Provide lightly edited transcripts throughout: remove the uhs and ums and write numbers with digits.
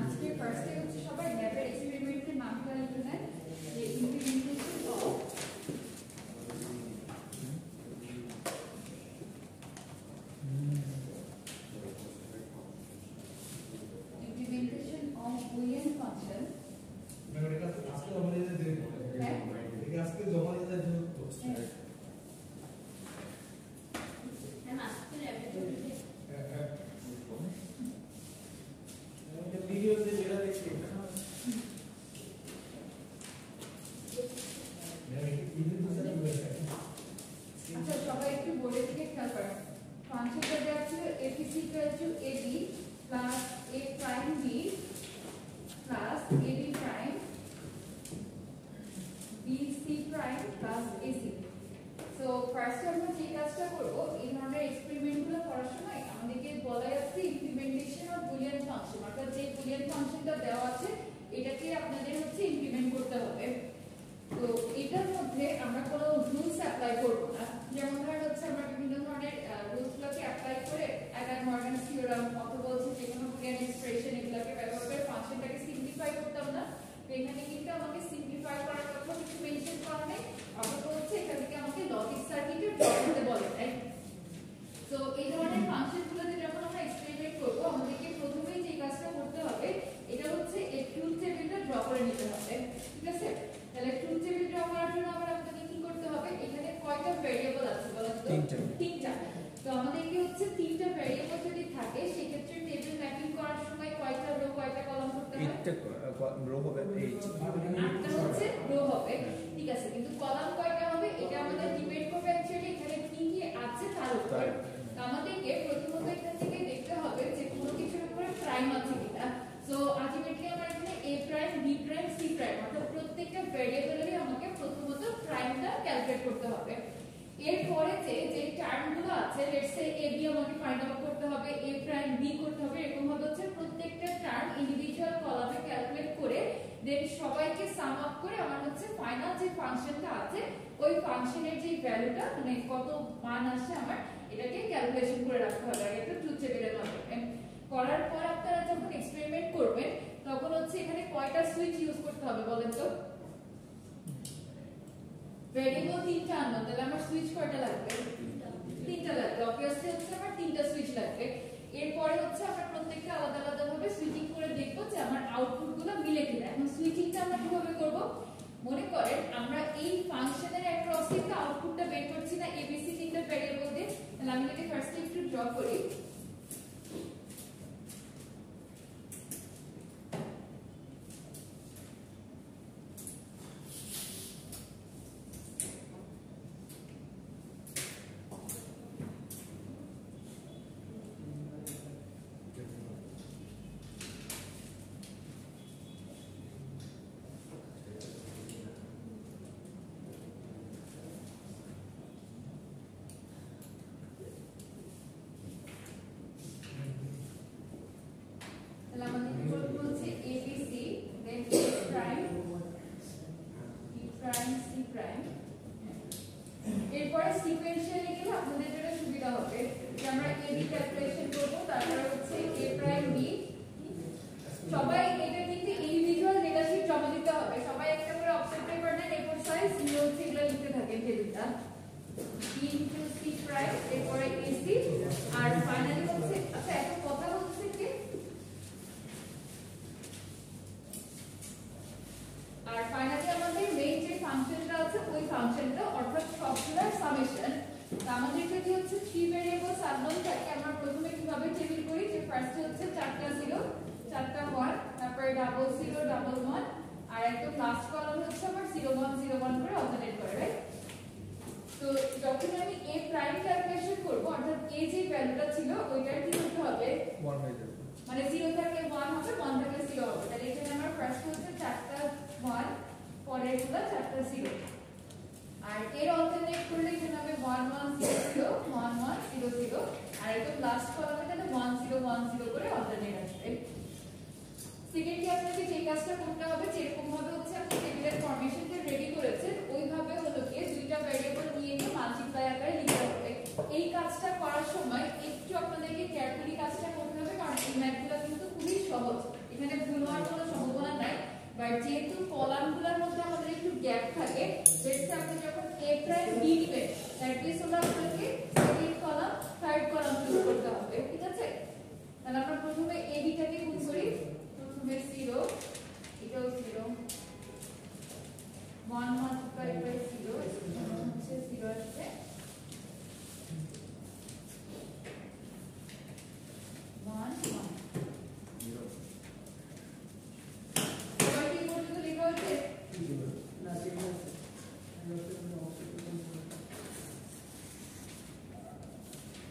আজকে first day হচ্ছে সবাই ল্যাবের এক্সপেরিমেন্টের নামটা লিখে নেন যে implementation of Boolean function memory কাছে আজকে জমা দিতে দেরি হবে হ্যাঁ ঠিক আছে আজকে জমা দিতে দেরি হবে হ্যাঁ আজকে ল্যাবে হ্যাঁ ভিডিওতে যেটা দেখছি আচ্ছা সবাই একটু বলে থেকে খেয়াল করেন ফাংশনটা দেওয়া ছিল f is equal to ab plus a prime b plus ab prime bc prime plus ac so first আমরা যে কাজটা করব এই ধরনের এক্সপেরিমেন্টগুলো করার সময় আমাদেরকে বলা যাচ্ছে ইমপ্লিমেন্টেশন অফ বুলিয়ান ফাংশন অর্থাৎ যে বুলিয়ান ফাংশনটা দেওয়া আছে এটাকে আপনাদের হচ্ছে ইমপ্লিমেন্ট করতে হবে তো এটার মধ্যে আমরা কোনো রুলস অ্যাপ্লাই করব না যেমন ধরেন হচ্ছে আমরা বিভিন্ন ধরনের রুলসগুলোকে অ্যাপ্লাই করে মর্গানস থিওরাম অথবা হচ্ছে যে কোনো বুলিয়ান এক্সপ্রেশন এগুলোকে ব্যবহার করে ফাংশনটাকে সিম্পলিফাই করতাম না তো এখানে কিন্তু আমাকে সিম্পলিফাই করার কথা কিছু মেনশন করা নেই অথবা হচ্ছে এখান থেকে আমাকে লজিক সার্কিটে ড্র করতে বলে রাইট তো এই ধরনের ফাংশনগুলোতে যখন আমরা এক্সপেরিমেন্ট করব আমাদেরকে প্রথমেই যে কাজটা করতে হবে এটা হচ্ছে এই ট্রুথ টেবিলটা ড্র করে নিতে হবে ঠিক আছে তাহলে ট্রুথ টেবিল ড্র করার জন্য আবার আমাদেরকে কি করতে হবে এখানে কয়টা ভেরিয়েবল আছে বলেন তো তিনটা তো আমাদেরকে হচ্ছে তিনটা ভেরিয়েবল যদি থাকে সেই ক্ষেত্রে টেবিল ম্যাপিং করার সময় কয়টা রো কয়টা কলাম করতে হয় এইটা রো হবে 8টা হচ্ছে রো হবে ঠিক আছে কিন্তু কলাম কয়টা হবে এটা আমাদের ডিপেন্ড করবে অ্যাকচুয়ালি এখানে কি কি আছে তার উপর তো আমাদেরকে প্রথমত এখান থেকে দেখতে হবে যে কোনো কিছুর উপরে প্রাইম আছে কিনা সো আলটিমেটলি আমার এখানে a prime b prime c prime অর্থাৎ প্রত্যেকটা ভেরিয়েবলেরই আমাকে প্রথমত প্রাইমটা ক্যালকুলেট করতে হবে এরপরে যে টার্মগুলো আছে লেটস সে a b আমাকে ফাইন্ড আউট করতে হবে a প্রাইম b করতে হবে এরকম ভাবে হচ্ছে প্রত্যেকটা টার্ম ইন্ডিভিজুয়াল কলামে ক্যালকুলেট করে দেন সবাইকে সাম আপ করে আমার হচ্ছে ফাইনাল যে ফাংশনটা আছে ওই ফাংশনের যে ভ্যালুটা মানে কত মান আসে আমার এটাকে ক্যালকুলেশন করে রাখতে হবে আগে একটা ট্রুথ টেবিলের মাধ্যমে করার পর আপনারা যখন এক্সপেরিমেন্ট করবেন তখন হচ্ছে এখানে কয়টা সুইচ ইউজ করতে হবে বলেন তো ভেরিয়েবল তিনটা আনবো তাহলে আমার সুইচ কয়টা লাগবে তিনটা লাগবে অবভিয়াসলি হচ্ছে আমার তিনটা সুইচ লাগবে এরপরে হচ্ছে আমরা প্রত্যেকটা আলাদা আলাদা ভাবে সুইচিং করে দেখব যে আমার আউটপুটগুলো মিলে কিনা এখন সুইচিংটা আমরা কিভাবে করব মনে করেন আমরা এই ফাংশনের অ্যাক্রসে একটা আউটপুটটা বের করছি না এবিসি তিনটা ভেরিয়েবল দিয়ে তাহলে আমি এটাকে ফার্স্টে একটু ড্র করি এরপরে সিকোয়েন্সিয়ালি গেলে আপনাদের জন্য সুবিধা হবে যে আমরা a b ক্যালকুলেশন করব তারপরে হচ্ছে a প্রাইম b সবাই এটা কিন্তু ইন্ডিভিজুয়াল ডেটা শীট জমা দিতে হবে সবাই একটা করে অবজেক্ট পেপার নেন A4 সাইজ নিয়ে হচ্ছে এগুলো লিখতে থাকেন টেবিলটা b ইনটু c প্রাইম এরপরে ac আর ফাইনালি হচ্ছে আচ্ছা একটা কথা বলতে কি আর ফাইনালি আমাদের মেইন যে ফাংশনটা আছে ওই ফাংশনটা অর্থাৎ সবগুলোর সামেশন আমাদের যদি হচ্ছে 3 ভেরিয়েবলস আননোন থাকে আমরা প্রথমে কিভাবে টেবিল করি যে ফার্স্টে হচ্ছে 4টা 0 4টা 1 তারপরে ডাবল 0 ডাবল 1 আর একদম লাস্ট কলাম হচ্ছে আবার 0 1 0 1 করে অল্টারনেট করে রাইট তো যখন আমি a প্রাইম ক্যালকুলেশন করব অর্থাৎ a যে ভ্যালুটা ছিল ওইটার কি করতে হবে 1 হয়ে যাবে মানে 0 থেকে 1 হবে 1 থেকে 0 হবে তাহলে এখানে আমার ফার্স্ট হচ্ছে 4টা 1 পরেরগুলো 4টা 0 আর এর অল্টারনেট করলে এখানে হবে 1 1 0 0 1 1 0 0 আর একদম লাস্ট কলামে তাহলে 1 0 1 0 করে অল্টারনেট আসবে সেকেন্ডলি আপনাকে যে কাজটা করতে হবে যেরকম ভাবে হচ্ছে আপনি টেবিলের ফরমেশনটা রেডি করেছেন ওইভাবে হলো কি দুইটা ভেরিয়েবল নিয়ে মাল্টিপ্লাই আকারে লিখতে হবে এই কাজটা করার সময় একটু আপনাদেরকে কেয়ারফুলি কাজটা করতে হবে কারণ এই ম্যাথগুলো কিন্তু খুবই সহজ এখানে ভুল হওয়ার কোনো সম্ভাবনা নাই, বাট যেহেতু কলামগুলোর মধ্যে আমাদের একটু গ্যাপ থাকে, লেটস সে আপনি যখন a প্রাইম b নেবেন দ্যাট মিন্স হলো আপনাকে second column third column choose করতে হবে, ঠিক আছে? তাহলে আমরা প্রথমে a b টাকে গুণ করি, প্রথমে 0 এটাও 0 1 multiplied by 0 হচ্ছে 0 আসবে 1 1 এবার কি পর্যন্ত লেখা হচ্ছে?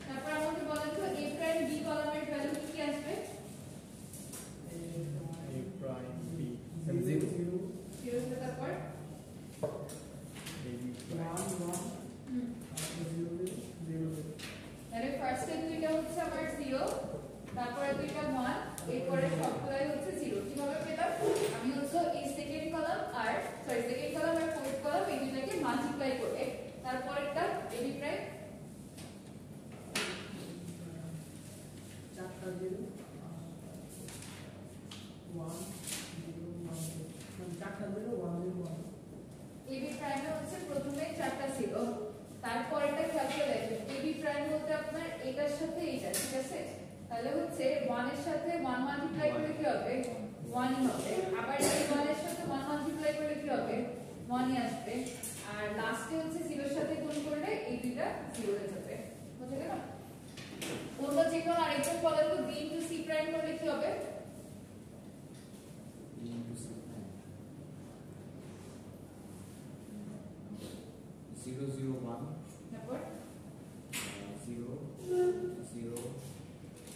তারপর আমাকে বলেন তো a প্রাইম b কলামের ভ্যালু কি আসবে? A prime B and 0 0 থেকে তারপর A B prime তাহলে ফার্স্টে দুইটা হচ্ছে আমার 0, তারপরে দুইটা 1, এরপরে সবগুলাই হচ্ছে 0। কিভাবে পেলাম? আমি হচ্ছে এই সেকেন্ড কলাম আর ফোর্থ কলাম এই দুইটাকে মাল্টিপ্লাই করে তারপরেরটা ab প্রাইম চারটা 0 1 0 1 চারটা 0 1 0 1 ab প্রাইমে হচ্ছে প্রথমে চারটা 0, তারপরেরটা খেয়াল করে দেখেন ab প্রাইম বলতে আপনার এটার সাথে এইটা, ঠিক আছে? তাহলে হচ্ছে 1 এর সাথে 1 মাল্টিপ্লাই করলে কি হবে? 1 ই হবে। আবার এই 1 এর সাথে 1 মাল্টিপ্লাই করলে কি হবে? 1 ই আসবে। আর লাস্টে হচ্ছে 0 এর সাথে গুণ করলে এই দুইটা 0 হয়ে যাবে, বুঝে গেল? অন্য যে কোনো আরেকটা বলেন তো b ইনটু c প্রাইম করলে কি হবে? into C prime 0 0 1 তারপর 0 0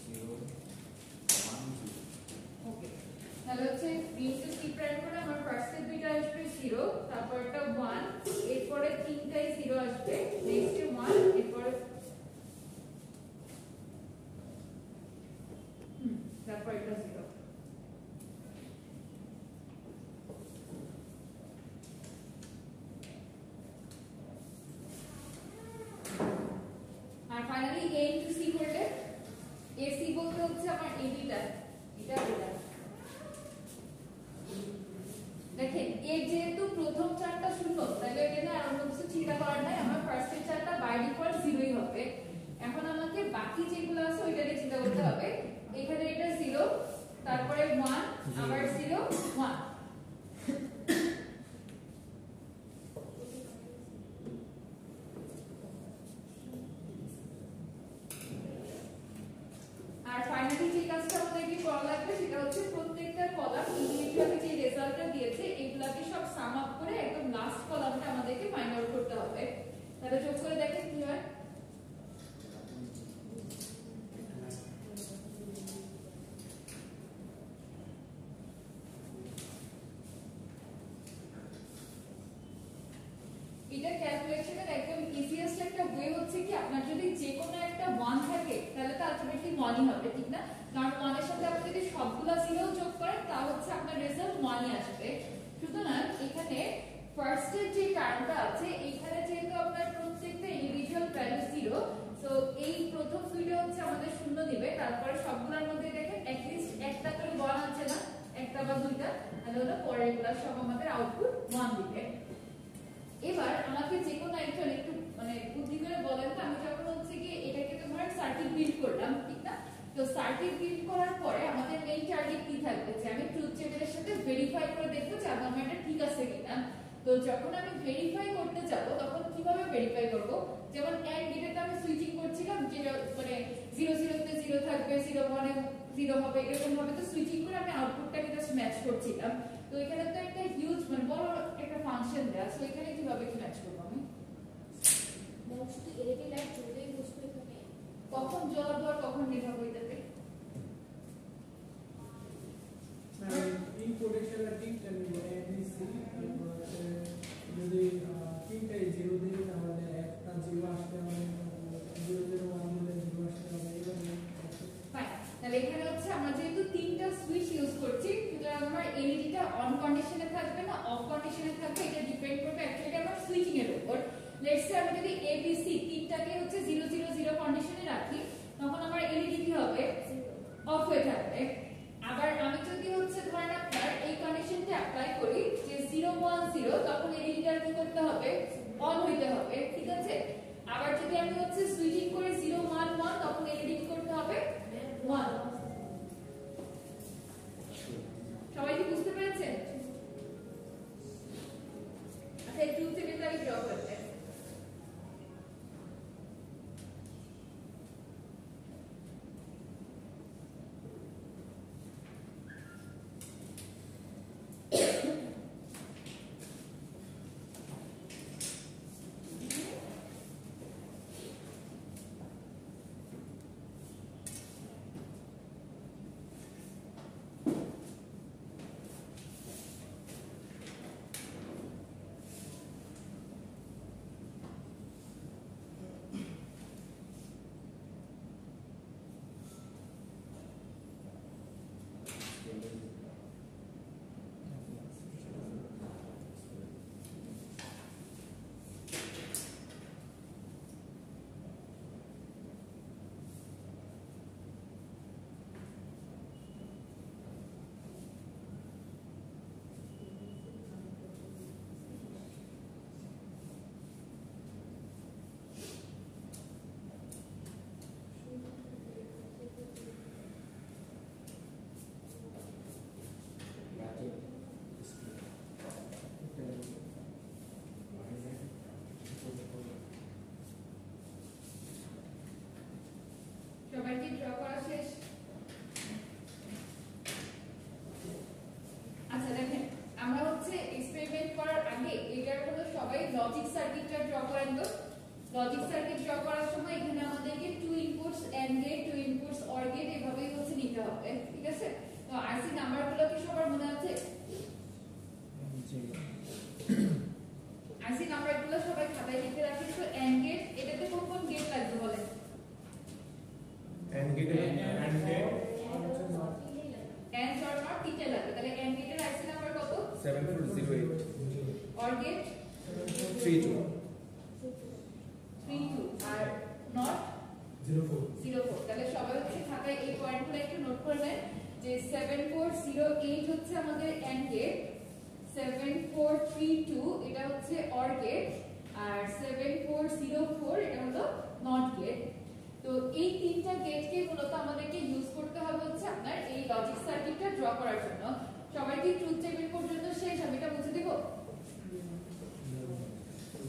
0 1 0 ওকে, তাহলে হচ্ছে b ইনটু c প্রাইম করলে আমার ফার্স্টে দুইটা আসবে 0, তারপরটা 1, এরপরে তিনটাই 0 আসবে, নেক্সটে 1, এরপরে তারপর এটা 0। আর ফাইনালি a ইনটু c করলে ac বলতে হচ্ছে আমার ab টা, এটা দেখেন এর যেহেতু প্রথম চারটা শূন্য, তাহলে এখানে আর অন্য কিছু চিন্তা করার নাই, আমার ফার্স্টের চারটা বাই ডিফল্ট 0ই হবে। এখন আমাকে বাকি যেগুলো আছে ওইটা নিয়ে চিন্তা করতে হবে। এখানে এটা 0, তারপরে 1, আবার 0 1, আর ফাইনালি যে কাজটা আমাদেরকে করা লাগবে সেটা হচ্ছে প্রত্যেকটা কলাম ইন্ডিভিজুয়ালি যে রেজাল্টটা দিয়েছে এগুলাকে সব সাম আপ করে একদম লাস্ট কলামটা আমাদেরকে ফাইন্ড আউট করতে হবে। তাহলে যোগ করে দেখেন কি হয়। এটা ক্যালকুলেশনের একদম ইজিয়েস্ট একটা ওয়ে হচ্ছে কি আপনার যদি যে কোনো একটা 1 থাকে তাহলে তো আলটিমেটলি 1ই হবে, ঠিক না? কারণ 1 এর সাথে আপনি যদি সবগুলা 0 যোগ করেন তাহলে হচ্ছে আপনার রেজাল্ট 1ই আসবে। সুতরাং এখানে ফার্স্টের যে টার্মটা আছে এখানে যেহেতু আপনার প্রত্যেকটা ইন্ডিভিজুয়াল ভ্যালু 0, সো এই প্রথম দুইটা হচ্ছে আমাদের শূন্য দিবে, তারপরে সবগুলোর মধ্যে দেখেন at least একটা করে 1 আছে না, একটা বা দুইটা, তাহলে হলো পরেরগুলো সব আমাদের আউটপুট 1 দিবে। এবার আমাকে যে কোনো একজন একটু মানে বুদ্ধি করে বলেন তো, আমি যখন হচ্ছে কি এটাকে তোমার সার্কিট বিল্ড করলাম, ঠিক না? তো সার্কিট বিল্ড করার পরে আমাদের মেইন টার্গেট কি থাকবে? যে আমি ট্রুথ টেবিলের সাথে ভেরিফাই করে দেখব যে আমার এটা ঠিক আছে কিনা। তো যখন আমি ভেরিফাই করতে যাব তখন কিভাবে ভেরিফাই করব? যেমন এন্ড গেটে আমি সুইচিং করছিলাম, যে মানে 0 0 তে 0 থাকবে, 0 1 এ 0 হবে, এরকম ভাবে তো সুইচিং করে আমি আউটপুটটাকে জাস্ট ম্যাচ করছিলাম। তো এখানে তো একটা হিউজ মানে বড় একটা ফাংশন দেয়া, সো এখানে কিভাবে কি ম্যাচ করব আমি? শুধু এলইডি লাইট জ্বললেই বুঝবো এখানে কখন জ্বলাবো আর কখন নিভাবো এটাতে? ইন পোটেনশিয়াল তিনটা নিব ABC, যদি তিনটাই 0 দিই তাহলে একটা 0 আসতে হবে, 0 0 1 দিলে 0 আসতে হবে, এইভাবে ফাইন। তাহলে এখানে হচ্ছে আমরা যেহেতু তিনটা সুইচ ইউজ করছি, সুতরাং আমার এলইডিটা অন কন্ডিশনে থাকবে না অফ কন্ডিশনে থাকবে, এটা ডিপেন্ড করবে অ্যাকচুয়ালি আমার সুইচিং এর উপর। লেটস সে আমি যদি ABC তিনটাকে হচ্ছে 0 0 0 কন্ডিশনে রাখি, তখন আমার এলইডি কি হবে? অফ হয়ে থাকবে। আবার আমি যদি হচ্ছে 1 0 তখন এলইডিটা কি করতে হবে অন হইতে হবে ঠিক আছে আবার যদি আমি হচ্ছে সুইচিং করে 0 1 1 তখন এলইডি কি করতে হবে 1 সবাই কি বুঝতে পেরেছেন আচ্ছা এই ট্রুথ টেবিলটা আমি ড্র করতে সবাই কি ড্র করা শেষ আচ্ছা দেখেন আমরা হচ্ছে এক্সপেরিমেন্ট করার আগে এটার হলো সবাই লজিক সার্কিটটা ড্র করেন তো লজিক সার্কিট ড্র করার সময় এখানে আমাদেরকে two inputs and gate two inputs or gate এভাবেই হচ্ছে নিতে হবে ঠিক আছে তো আরসি নাম্বারগুলো কি সবার মনে আছে আরসি নাম্বারগুলো সবাই খাতায় লিখে রাখেন তো এন্ড গেট এটাতে কোন কোন গেট লাগবে বলেন and get and or not তিনটে লাগবে তাহলে and gate এর আইসি নাম্বার কত 7408 or gate 32 32 আর not 04 তাহলে সবাই হচ্ছে খাতায় এই পয়েন্টগুলো একটু নোট করে নেন যে 7408 হচ্ছে আমাদের and gate 7432 এটা হচ্ছে or gate আর 7404 এটা হলো not gate তো এই তিনটা গেটকে মূলত আমাদেরকে ইউজ করতে হবে হচ্ছে আপনার এই লজিক সার্কিটটা ড্র করার জন্য সবাই কি ট্রুথ টেবিল পর্যন্ত শেষ আমি এটা বুঝে দেব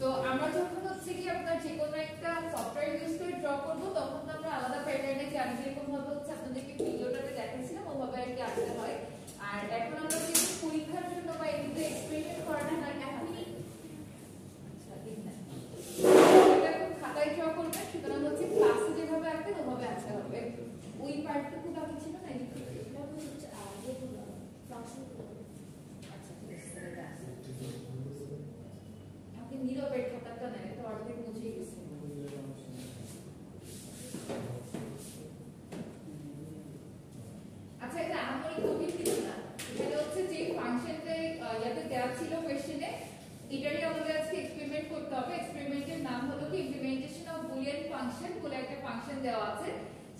তো আমরা যখন হচ্ছে কি আপনার যে কোনো একটা সফটওয়্যার ইউজ করে ড্র করব তখন তো আমরা আলাদা প্যাটার্নে জানি যেরকম ভাবে হচ্ছে আপনাদেরকে ভিডিওটাতে দেখাচ্ছিলাম ওভাবে আর কি আসতে হয় আর এখন আমরা যেহেতু পরীক্ষার জন্য বা এগুলো এক্সপেরিমেন্ট করাটা না এখনই খাতায় ড্র করবেন সুতরাং হচ্ছে ক্লাসে যেভাবে আঁকবেন ওভাবে আঁকতে হবে ওই পার্টটুকু বাকি ছিল না আপনি নীরবের খাতাটা নেন তো অর্ধেক মুছে গেছে আচ্ছা এটা আমার কঠিন কিছু না এটা হচ্ছে যে ফাংশনটা ইয়াতে দেওয়া ছিল কোশ্চেনে এটারই আমাদের আজকে এক্সপেরিমেন্ট করতে হবে এক্সপেরিমেন্টের নাম হলো কি ইমপ্লিমেন্টেশন অফ বুলিয়ান ফাংশন বলে একটা ফাংশন দেওয়া আছে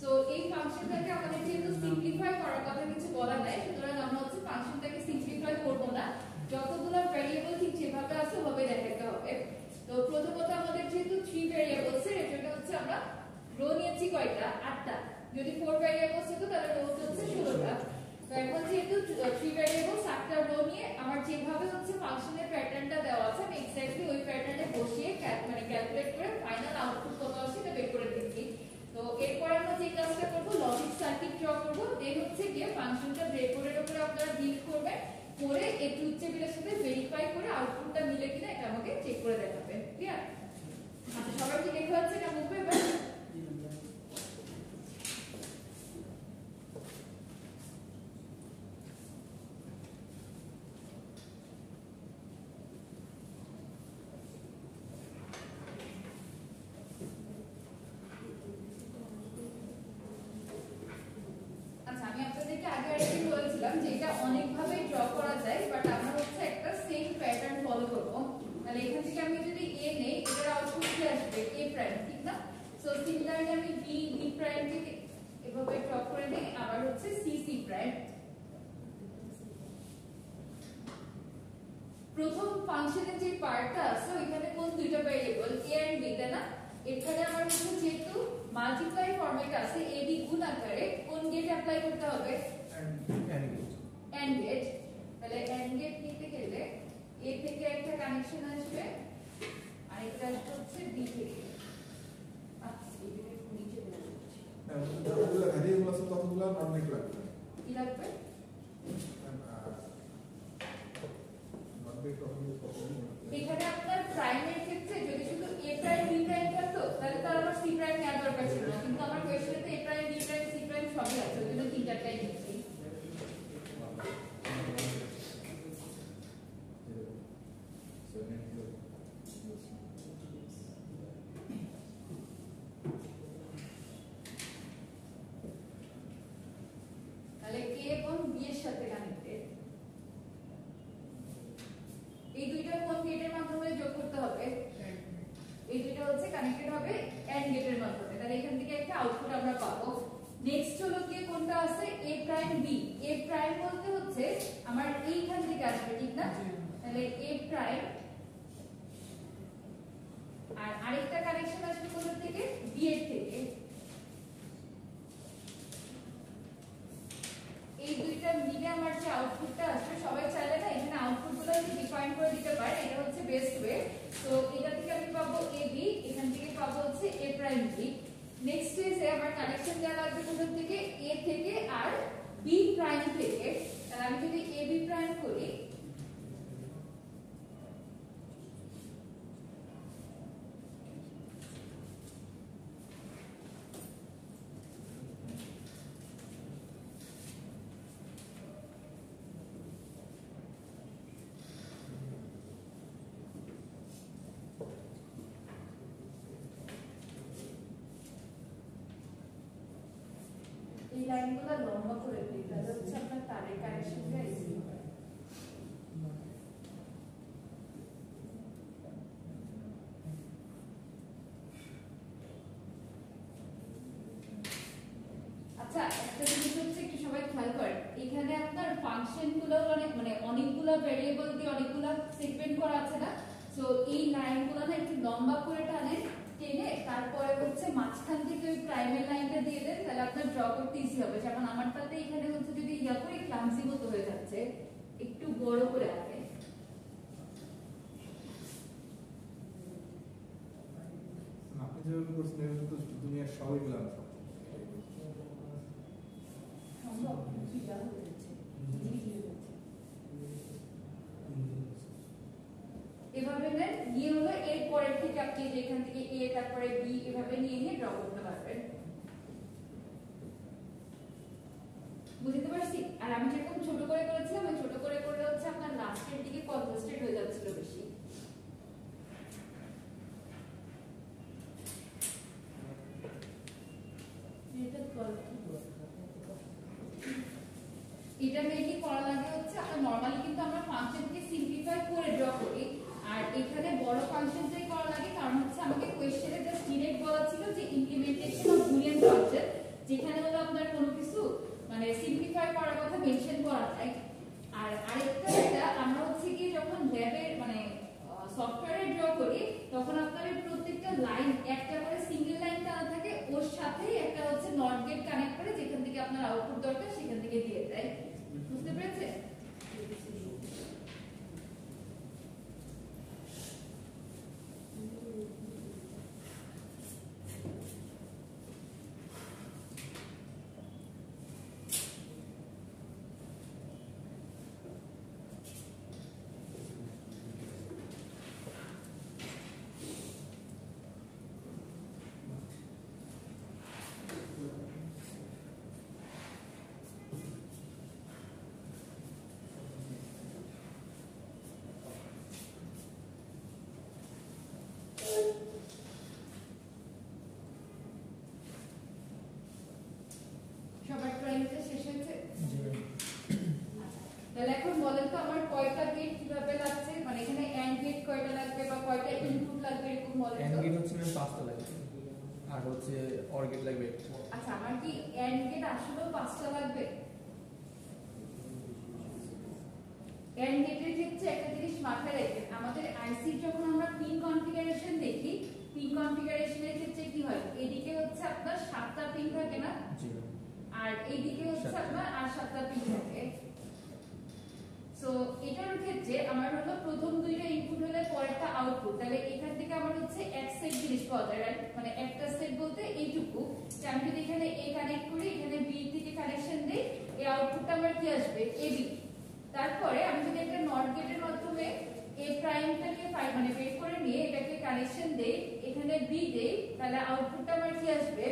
সো এই ফাংশনটাকে আমাদের যেহেতু সিম্পলিফাই করার কথা কিছু বলা নাই সুতরাং আমরা হচ্ছে ফাংশনটাকে সিম্পলিফাই করব না যতগুলো ভ্যারিয়েবল ঠিক যেভাবে আছে ওভাবে দেখাতে হবে তো প্রথমত আমাদের যেহেতু 3 ভ্যারিয়েবলস এর এটা হচ্ছে আমরা রো নিয়েছি কয়টা 8টা যদি 4 ভ্যারিয়েবলস হতো তাহলে রো হচ্ছে 16টা তো এখন যেহেতু 3 ভ্যারিয়েবলস 8টা রো নিয়ে আমার যেভাবে হচ্ছে ফাংশনের প্যাটার্নটা দেওয়া আছে আমি এক্স্যাক্টলি ওই প্যাটার্নে বসিয়ে মানে ক্যালকুলেট করে ফাইনাল আউটপুট কত আসে এটা বের করে দিচ্ছি তো এরপর আমরা যে কাজটা করব লজিক সার্কিট ড্র করব দেন হচ্ছে গিয়ে ফাংশনটা ব্রেডবোর্ডের উপরে আপনারা বিল্ড করবেন করে এই ট্রুথ টেবিলের সাথে ভেরিফাই করে আউটপুটটা মিলে কিনা এটা আমাকে চেক করে দেখাবেন ক্লিয়ার আচ্ছা সবার কি লেখা আছে এটা মুখে এবার যে এটা অনেক ভাবে ড্র করা যায় বাট আমরা হচ্ছে একটা সেম প্যাটার্ন ফলো করব তাহলে এখান থেকে আমি যদি a নেই এটার আউটপুট কি আসবে a প্রাইম ঠিক না সো সিমিলারলি আমি b প্রাইম থেকে এভাবে ড্র করে দেই আবার হচ্ছে c প্রাইম প্রথম ফাংশনের যে পার্টটা আছে ওইখানে কোন দুইটা ভেরিয়েবল a এন্ড b তাই না? এখানে আমার হচ্ছে যেহেতু মাল্টিপ্লাই ফরম্যাট আছে a b গুণ আকারে কোন গেট অ্যাপ্লাই করতে হবে? And gate. তাহলে এন্ড গেট নিতে গেলে a থেকে একটা কানেকশন আসবে আর এটা হচ্ছে b থেকে। যতগুলো ভ্যারিয়েবল আছে ততগুলো নন নেট লাগবে। কি লাগবে? এখানে আপনার প্রাইমের ক্ষেত্রে যদি শুধু a প্রাইম b প্রাইম থাকতো তাহলে তার আমার c প্রাইম নেওয়ার দরকার ছিল না, কিন্তু আমার কোশ্চেনে a prime b prime c prime সবই আছে, ওই জন্য তিনটাটাই নিচ্ছি। তাহলে a এবং b এর সাথে কানেক্টেড। এই দুইটা কোন গেটের মাধ্যমে যোগ করতে হবে? এই দুইটা হচ্ছে কানেক্টেড হবে এন্ড গেটের মাধ্যমে। তাহলে এখান থেকে একটা আউটপুট আমরা পাবো। নেক্সট হলো কি কোনটা আছে a prime b। a prime বলতে হচ্ছে আমার এইখান থেকে আসবে, ঠিক না? তাহলে a প্রাইম আর আরেকটা কানেকশন আসবে কোথা থেকে? b এর থেকে। এই দুইটা মিলে আমার যে আউটপুটটা আসবে, সবাই চাইলে না এখানে আউটপুটগুলো ডিফাইন করে দিতে পারে, এটা হচ্ছে বেস্ট ওয়ে। তো এটা থেকে আমি পাবো ab, এখান থেকে পাবো হচ্ছে a প্রাইম b। নেক্সট স্টেজে আমার কানেকশন দেওয়া লাগবে কোথা থেকে? a থেকে আর b প্রাইম থেকে। তাহলে আমি যদি ab প্রাইম করি এই লাইনগুলো লম্বা করে দিই, তাহলে হচ্ছে আপনার তারের কানেকশনটা ইজি হবে। আচ্ছা, একটা জিনিস হচ্ছে একটু সবাই খেয়াল করেন, এখানে আপনার ফাংশনগুলো অনেকগুলো ভেরিয়েবল দিয়ে অনেকগুলো সেগমেন্ট করা আছে না? সো এই লাইনগুলো না একটু লম্বা করে টেনে তারপরে হচ্ছে মাঝখান থেকে ওই প্রাইমারি লাইনটা দিয়ে দেন, তাহলে আপনার ড্র করতে ইজি হবে। যেমন আমারটাতে এখানে হচ্ছে যদি ইয়া করে ক্লামসি মতো হয়ে যাচ্ছে, একটু বড় করে আঁকেন। আপনি যেভাবে করছেন এভাবে তো দুনিয়ার সবাই গুলো সম্ভব কি যা হয়ে যাচ্ছে এভাবে নেন, নিয়ে হলো এর পরের থেকে আপনি যেখান থেকে a তারপরে b এভাবে নিয়ে ড্র করতে পারবেন। বুঝতে পারছি? আর আমি যেরকম ছোট করে করেছিলাম, ওই ছোট করে করলে হচ্ছে আপনার লাস্টের দিকে কনজেস্টেড হয়ে যাচ্ছিল বেশি। এটা মেইনলি করা লাগে হচ্ছে আপনার নরমালি কিন্তু আমরা ফাংশনকে সিম্পলিফাই করে ড্র করি, আর এখানে বড় ফাংশনটাই করা লাগে কারণ হচ্ছে আমাকে কোশ্চেনে জাস্ট ডিরেক্ট বলা ছিল যে ইমপ্লিমেন্টেশন অফ বুলিয়ান ফাংশন, যেখানে হলো আপনার কোনো কিছু সিম্পলিফাই করার কথা মেনশন করা যায়। আর আরেকটা যেটা আমরা হচ্ছে কি যখন ল্যাবে সফটওয়্যারে ড্র করি তখন আপনার প্রত্যেকটা লাইন একটা করে সিঙ্গেল লাইন টানা থাকে, ওর সাথেই একটা হচ্ছে নট গেট কানেক্ট করে যেখান থেকে আপনার আউটপুট দরকার সেখান থেকে দিয়ে দেয়। বুঝতে পেরেছেন? সবার ড্রয়িংটা শেষ হয়েছে? তাহলে এখন বলেন তো আমার কয়টা গেট কিভাবে লাগছে, এখানে এন্ড গেট কয়টা লাগবে বা কয়টা ইনপুট লাগবে এরকম বলেন তো। এন্ড গেট হচ্ছে মানে 5টা লাগবে আর হচ্ছে অর গেট লাগবে। আচ্ছা, আমার কি এন্ড গেট আসলেও 5টা লাগবে? এন্ড গেটের ক্ষেত্রে একটা জিনিস মাথায় রাখবেন, আইসি যখন আমরা পিন কনফিগারেশন দেখি, পিন কনফিগারেশনের ক্ষেত্রে কি হয়, এদিকে হচ্ছে আপনার 7টা পিন থাকে না, আর এইদিকে হচ্ছে আপনার আর 7টা পিন থাকে। সো এটার ক্ষেত্রে আমার হলো প্রথম দুইটা ইনপুট হলে পরেরটা আউটপুট, তাহলে এখান থেকে আমার হচ্ছে এক সেট জিনিস পাওয়া যায়, রাইট? মানে একটা সেট বলতে এইটুকু, যে আমি যদি এখানে এ কানেক্ট করি, এখানে বি থেকে কানেকশন দেই, এই আউটপুটটা আমার কি আসবে, এবি। তারপরে আমি যদি একটা নট গেটের মাধ্যমে এ প্রাইমটাকে মানে বের করে নিয়ে এটাকে কানেকশন দেই, এখানে বি দেই, তাহলে আউটপুটটা আমার কি আসবে,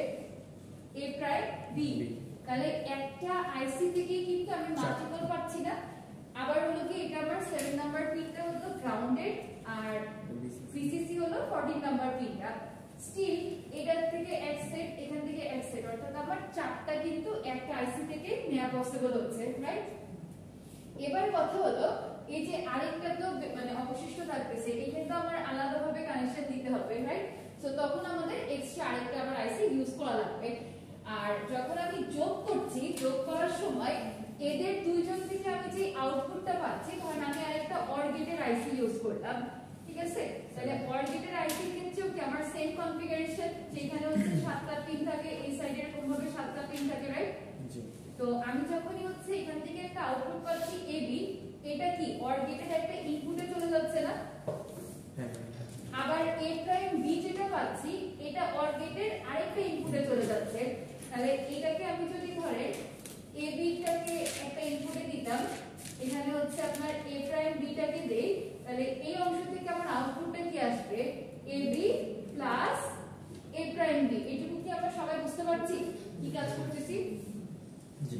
এ প্রাইম বি। তাহলে একটা আইসি থেকে কিন্তু আমি মাল্টিপল পাচ্ছি না। আবার হলো কি এটা আমার 7 নাম্বার পিনটা হলো গ্রাউন্ডেড আর ভিসিসি হলো 14 নাম্বার পিনটা। স্টিল এটার থেকে এক সেট, এখান থেকে এক সেট, অর্থাৎ আমার 4টা কিন্তু একটা আইসি থেকে নেওয়া পসিবল হচ্ছে, রাইট? এবার কথা হলো এই যে আরেকটা তো মানে অবশিষ্ট থাকতেছে, এখানে তো আমার আলাদাভাবে কানেকশন দিতে হবে, রাইট? সো তখন আমাদের এক্সট্রা আরেকটা আবার আইসি ইউজ করা লাগবে। আর যখন আমি যোগ করছি, যোগ করার সময় এদের দুইজন থেকে আমি যে আউটপুটটা পাচ্ছি, কারণ আমি আরেকটা অর গেটের আইসি ইউজ করলাম, ঠিক আছে? তাহলে অর গেটের আইসির ক্ষেত্রেও কি আমার সেম কনফিগারেশন, যেখানে হচ্ছে 7টা পিন থাকে, এই সাইডে এরকম ভাবে 7টা পিন থাকে, রাইট? তো আমি যখনই হচ্ছে এখান থেকে একটা আউটপুট পাচ্ছি এবি, এটা কি অর গেটের একটা ইনপুটে চলে যাচ্ছে না? আবার এ প্রাইম বি যেটা পাচ্ছি, এটা অর গেটের আরেকটা ইনপুটে চলে যাচ্ছে। তাহলে এটাকে আমি যদি ধরে এ বিটাকে একটা ইনপুটে দিতাম, এখানে হচ্ছে আপনার এ প্রাইম বিটাকে দেই, তাহলে এই অংশ থেকে আমার আউটপুটটা কি আসবে, A B plus A prime B. এটুকু কি আমরা সবাই বুঝতে পারছি কি কাজ করতেছি? জি।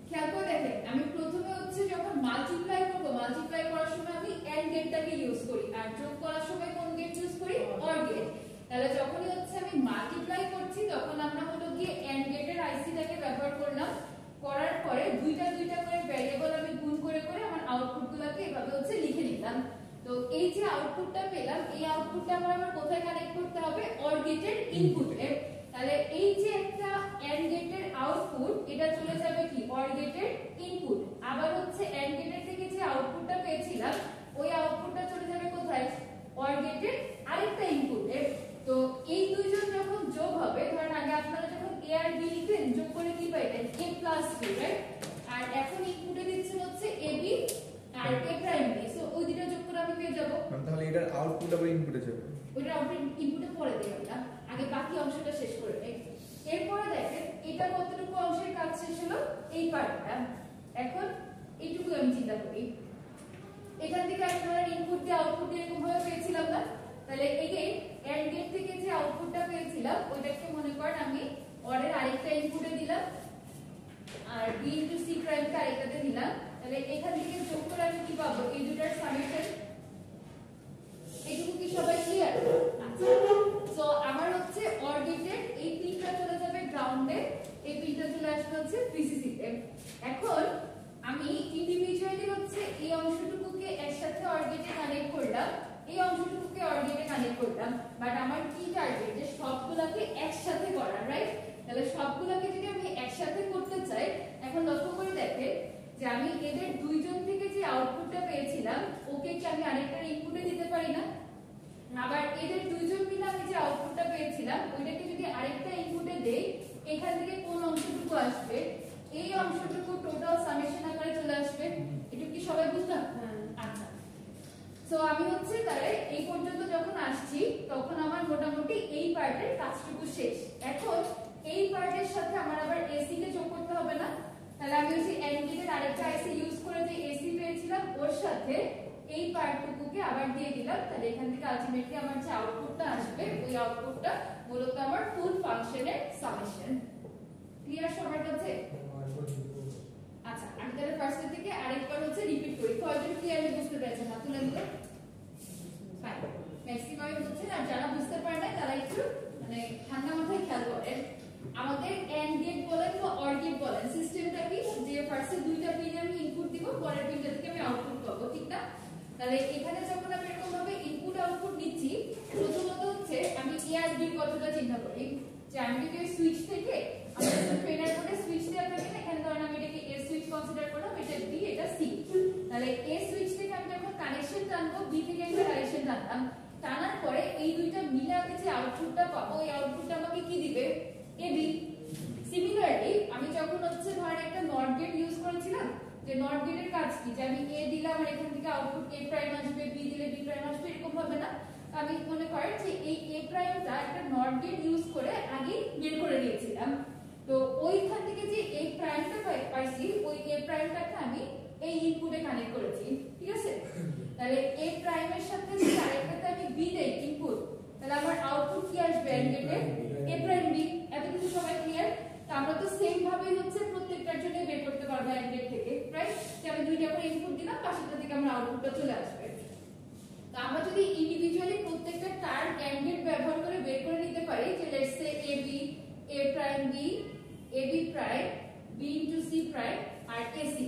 খেয়াল করে দেখেন, আমি প্রথমে হচ্ছে যখন মাল্টিপ্লাই করব, মাল্টিপ্লাই করার সময় আমি এন্ড গেটটাকে ইউজ করি, আর যোগ করার সময় কোন গেট ইউজ করি, অর গেট। তাহলে যখনই হচ্ছে আমি মাল্টিপ্লাই করছি, তখন আমরা হলো গিয়ে এন্ড গেটের আইসিটাকে ব্যবহার করলাম, করার পরে দুইটা দুইটা করে ভ্যারিয়েবল আমি গুণ করে করে আমার আউটপুটগুলোকে এভাবে হচ্ছে লিখে নিলাম। তো এই যে আউটপুটটা পেলাম, এই আউটপুটটা আমার কোথায় কানেক্ট করতে হবে, অর গেটের ইনপুটে। তাহলে এই যে একটা এন্ড গেটের আউটপুট, এটা চলে যাবে কি অর গেটের ইনপুট। আবার হচ্ছে এন্ড গেটের থেকে যে আউটপুটটা পেয়েছিলাম, ওই আউটপুটটা চলে যাবে কোথায়, অর গেটের আরেকটা ইনপুটে। তো এই দুইজন যখন যোগ হবে, ধরেন আগে আপনারা যখন এ আর বি লিখতেন, যোগ করে কি পাইতেন, এ প্লাস বি, রাইট? আর এখন ইনপুটে দিচ্ছেন হচ্ছে A B R A prime B. So ওই দুটো যোগ করে আমি পেয়ে যাব। তাহলে এটার আউটপুট আবার ইনপুটে যাবে, ওইটা আউটপুট ইনপুটে পরে দেই আমরা, আগে বাকি অংশটা শেষ করে নেই। এরপরে দেখেন এটা কতটুকু অংশের কাজ শেষ হলো, এই পার্টটা। এখন এইটুকু আমি চিন্তা করি, এখান থেকে আপনারা ইনপুট দিয়ে আউটপুট এরকম ভাবে পেয়েছিলাম না? তাহলে এগেইন এন্ড গেট থেকে যে আউটপুটটা পেয়েছিলাম, ওইটাকে মনে করেন আমি অরের আরেকটা ইনপুটে দিলাম, আর বি ইনটু সি প্রাইমকে আরেকটাতে দিলাম। তাহলে এখান থেকে যোগ করে আমি কি পাবো, এই দুটার সামেশন। এইটুকু কি সবাই ক্লিয়ার? আচ্ছা, সো আমার হচ্ছে অর গেটের এই পিনটা চলে যাবে গ্রাউন্ডে, এই পিনটা চলে আসবে হচ্ছে ভিসিসি তে। এখন আমি ইন্ডিভিজুয়ালি হচ্ছে এই অংশটুকুকে একসাথে অর গেটে কানেক্ট করলাম, এই অংশটুকুকে অর গেটে কানেক্ট করলাম, বাট আমার কি টার্গেট, যে সবগুলোকে একসাথে করা, রাইট? তাহলে সবগুলোকে যদি আমি একসাথে করতে চাই, এখন লক্ষ্য করে দেখেন যে আমি এদের দুইজন থেকে যে আউটপুটটা পেয়েছিলাম, ওকে কি আমি আরেকটা ইনপুটে দিতে পারি না? আবার এদের দুইজন মিলে আমি যে আউটপুটটা পেয়েছিলাম, ওইটাকে যদি আরেকটা ইনপুটে দেই, এখান থেকে কোন অংশটুকু আসবে, এই অংশটুকু টোটাল সামেশন আকারে চলে আসবে। এটা কি সবাই বুঝলাম? আচ্ছা, সো আমি হচ্ছে তাহলে এই পর্যন্ত যখন আসছি, তখন আমার মোটামুটি এই পার্টের কাজটুকু শেষ। এখন এই পার্টের সাথে আমার আবার এসি কে যোগ করতে হবে না? তাহলে আমি হচ্ছে এন্ড গেটের আরেকটা আইসি ইউজ করে যে এসি পেয়েছিলাম, ওর সাথে এই পার্টটুকুকে আবার দিয়ে দিলাম। তাহলে এখান থেকে আলটিমেটলি আমার যে আউটপুটটা আসবে, ওই আউটপুটটা মূলত আমার ফুল ফাংশনের সামেশন। ক্লিয়ার সবার কাছে? আচ্ছা, আমি তাহলে ফার্স্ট থেকে আরেকবার হচ্ছে রিপিট করি, কয়জন ক্লিয়ারলি বুঝতে পেরেছেন? না তুলে দিল? ফাইন, ম্যাক্সিমাম বুঝছেন। আর যারা বুঝতে পারে না, তারা একটু মানে ঠান্ডা মাথায় খেয়াল করেন। আমাদের এন্ড গেট বলেন বা অর গেট বলেন, সিস্টেমটা কি, যে ফার্স্টে দুইটা পিনে আমি ইনপুট দিব, পরের পিনটা থেকে আমি আউটপুট পাবো, ঠিক না? তাহলে এখানে যখন আমি এরকম ভাবে ইনপুট আউটপুট নিচ্ছি, প্রথমত হচ্ছে আমি এ আর বি কথাটা চিন্তা করি, যে আমি যদি ওই সুইচ থেকে, আমাদের ট্রেনার কোডে সুইচ দেওয়া থাকে না, এখানে ধরেন আমি এটাকে এ সুইচ কনসিডার করলাম, এটা বি, এটা সি। তাহলে এ সুইচ থেকে আমি যখন কানেকশন টানবো, বি থেকে একটা কানেকশন টানলাম, টানার পরে এই দুইটা মিলে আমি যে আউটপুটটা পাবো এই আউটপুটটা আমাকে কি দিবে? এবি। সিমিলারলি আমি যখন হচ্ছে ধরেন একটা নট গেট ইউজ করেছিলাম, যে নট গেটের কাজ কি, যে আমি এ দিলাম আর এখান থেকে আউটপুট এ প্রাইম আসবে, বি দিলে বি প্রাইম আসবে, এরকম হবে না। আমি মনে করেন যে এই এ প্রাইমটা একটা নট গেট ইউজ করে আগে বের করে নিয়েছিলাম, তো ওইখান থেকে যে এ প্রাইমটা পাইছি ওই এ প্রাইমটাকে আমি এই ইনপুটে কানেক্ট করেছি, ঠিক আছে? তাহলে এ প্রাইমের সাথে যদি আরেকটাতে আমি বি দেই ইনপুট, তাহলে আমার আউটপুট কি আসবে এন্ড গেটে? এ প্রাইম বি। এতটুকু সবাই ক্লিয়ার? তো আমরা তো সেম ভাবেই হচ্ছে প্রত্যেকটার জন্য বের করতে পারবো এন্ড গেট থেকে, রাইট? যে আমি দুইটা করে ইনপুট দিলাম, পাশেরটা থেকে আমরা আউটপুটটা চলে আসবে। তো আমরা যদি ইন্ডিভিজুয়ালি প্রত্যেকটা টার্ম এন্ড গেট ব্যবহার করে বের করে নিতে পারি, যে let's say A B, A prime B, A B prime, B into C prime আর এসি,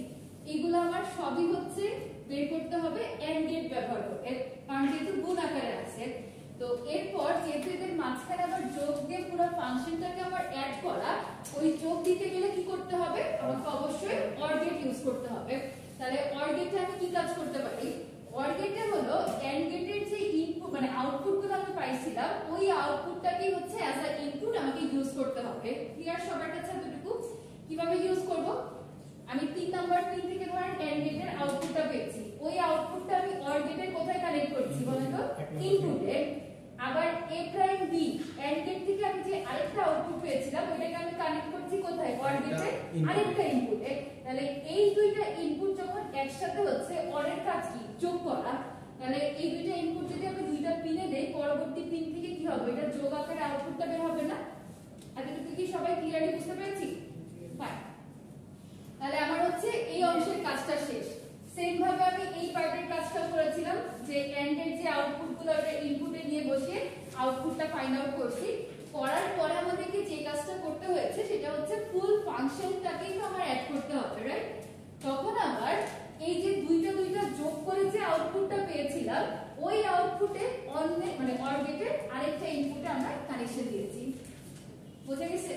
এগুলো আমার সবই হচ্ছে বের করতে হবে এন্ড গেট ব্যবহার করে, কারণ যেহেতু গুণ আকারে আছে। তো এরপর যেহেতু এদের মাঝখানে আবার যোগ দিয়ে পুরো ফাংশনটাকে আবার অ্যাড করা, ওই যোগ দিতে গেলে কি করতে হবে? আমাকে অবশ্যই অর গেট ইউজ করতে হবে। তাহলে অর গেটে আমি কি কাজ করতে পারি? অর গেটে হলো এন্ড গেটের যে ইনপুট মানে আউটপুটগুলো আমি পাইছিলাম, ওই আউটপুটটাকেই হচ্ছে অ্যাজ আ ইনপুট আমাকে ইউজ করতে হবে। ক্লিয়ার সবার কাছে এতটুকু? কিভাবে ইউজ করব? আমি 3 নাম্বার পিন থেকে ধরেন এন্ড গেটের আউটপুটটা পেয়েছি, ওই আউটপুটটা আমি অর গেটের কোথায় কানেক্ট করছি বলেন তো? ইনপুটে। আবার এ প্রাইম বি এন্ড গেট থেকে আমি যে আরেকটা আউটপুট পেয়েছিলাম ওইটাকে আমি কানেক্ট করছি কোথায়? অর গেটে আরেকটা ইনপুটে। তাহলে এই দুইটা ইনপুট যখন একসাথে হচ্ছে, অরের কাজ কি? যোগ করা। তাহলে এই দুইটা ইনপুট যদি আমি দুইটা পিনে দেই, পরবর্তী পিন থেকে কি হবে? এটা যোগ আকারে আউটপুটটা বের হবে না? এতটুকু কি সবাই ক্লিয়ারলি বুঝতে পেরেছি? ফাইন। তাহলে আমার হচ্ছে এই অংশের কাজটা শেষ। সেম ভাবে আমি এই পার্টের কাজটা করেছিলাম, যে এন্ড এর যে আউটপুটগুলো ওটা ইনপুটে নিয়ে বসিয়ে আউটপুটটা ফাইন্ড আউট করছি। করার পরে আমাদেরকে যে কাজটা করতে হয়েছে সেটা হচ্ছে ফুল ফাংশনটাকেই তো আমার অ্যাড করতে হবে, রাইট? তখন আবার এই যে দুইটা যোগ করে যে আউটপুটটা পেয়েছিলাম, ওই আউটপুটে অন্য মানে অর গেটের আরেকটা ইনপুটে আমরা কানেকশন দিয়েছি। বুঝা গেছে?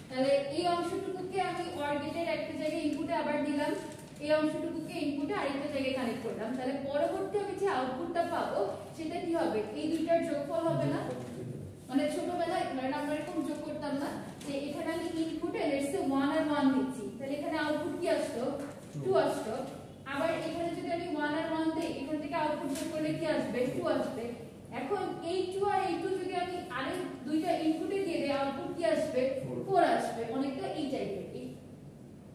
তাহলে এই অংশটুকুকে আমি অর গেটের একটা জায়গায় ইনপুটে আবার দিলাম, এই অংশটুকুকে ইনপুটে আরেকটা জায়গায় কানেক্ট করলাম। তাহলে পরবর্তী আমি যে আউটপুটটা পাবো সেটা কি হবে? এই দুইটার যোগফল হবে না? মানে ছোটবেলায় ধরেন আমরা এরকম যোগ করতাম না, যে এখানে আমি ইনপুটে লেটস সে 1 আর 1 দিচ্ছি, তাহলে এখানে আউটপুট কি আসলো? 2 আসলো। আবার এখানে যদি আমি 1 আর 1 দেই, এখান থেকে আউটপুট যোগ করলে কি আসবে? 2 আসবে। এখন এই 2 আর এই 2 যদি আমি আরেক দুইটা ইনপুটে দিয়ে দেই, আউটপুট কি আসবে? 4 আসবে। অনেকটা এই টাইপের।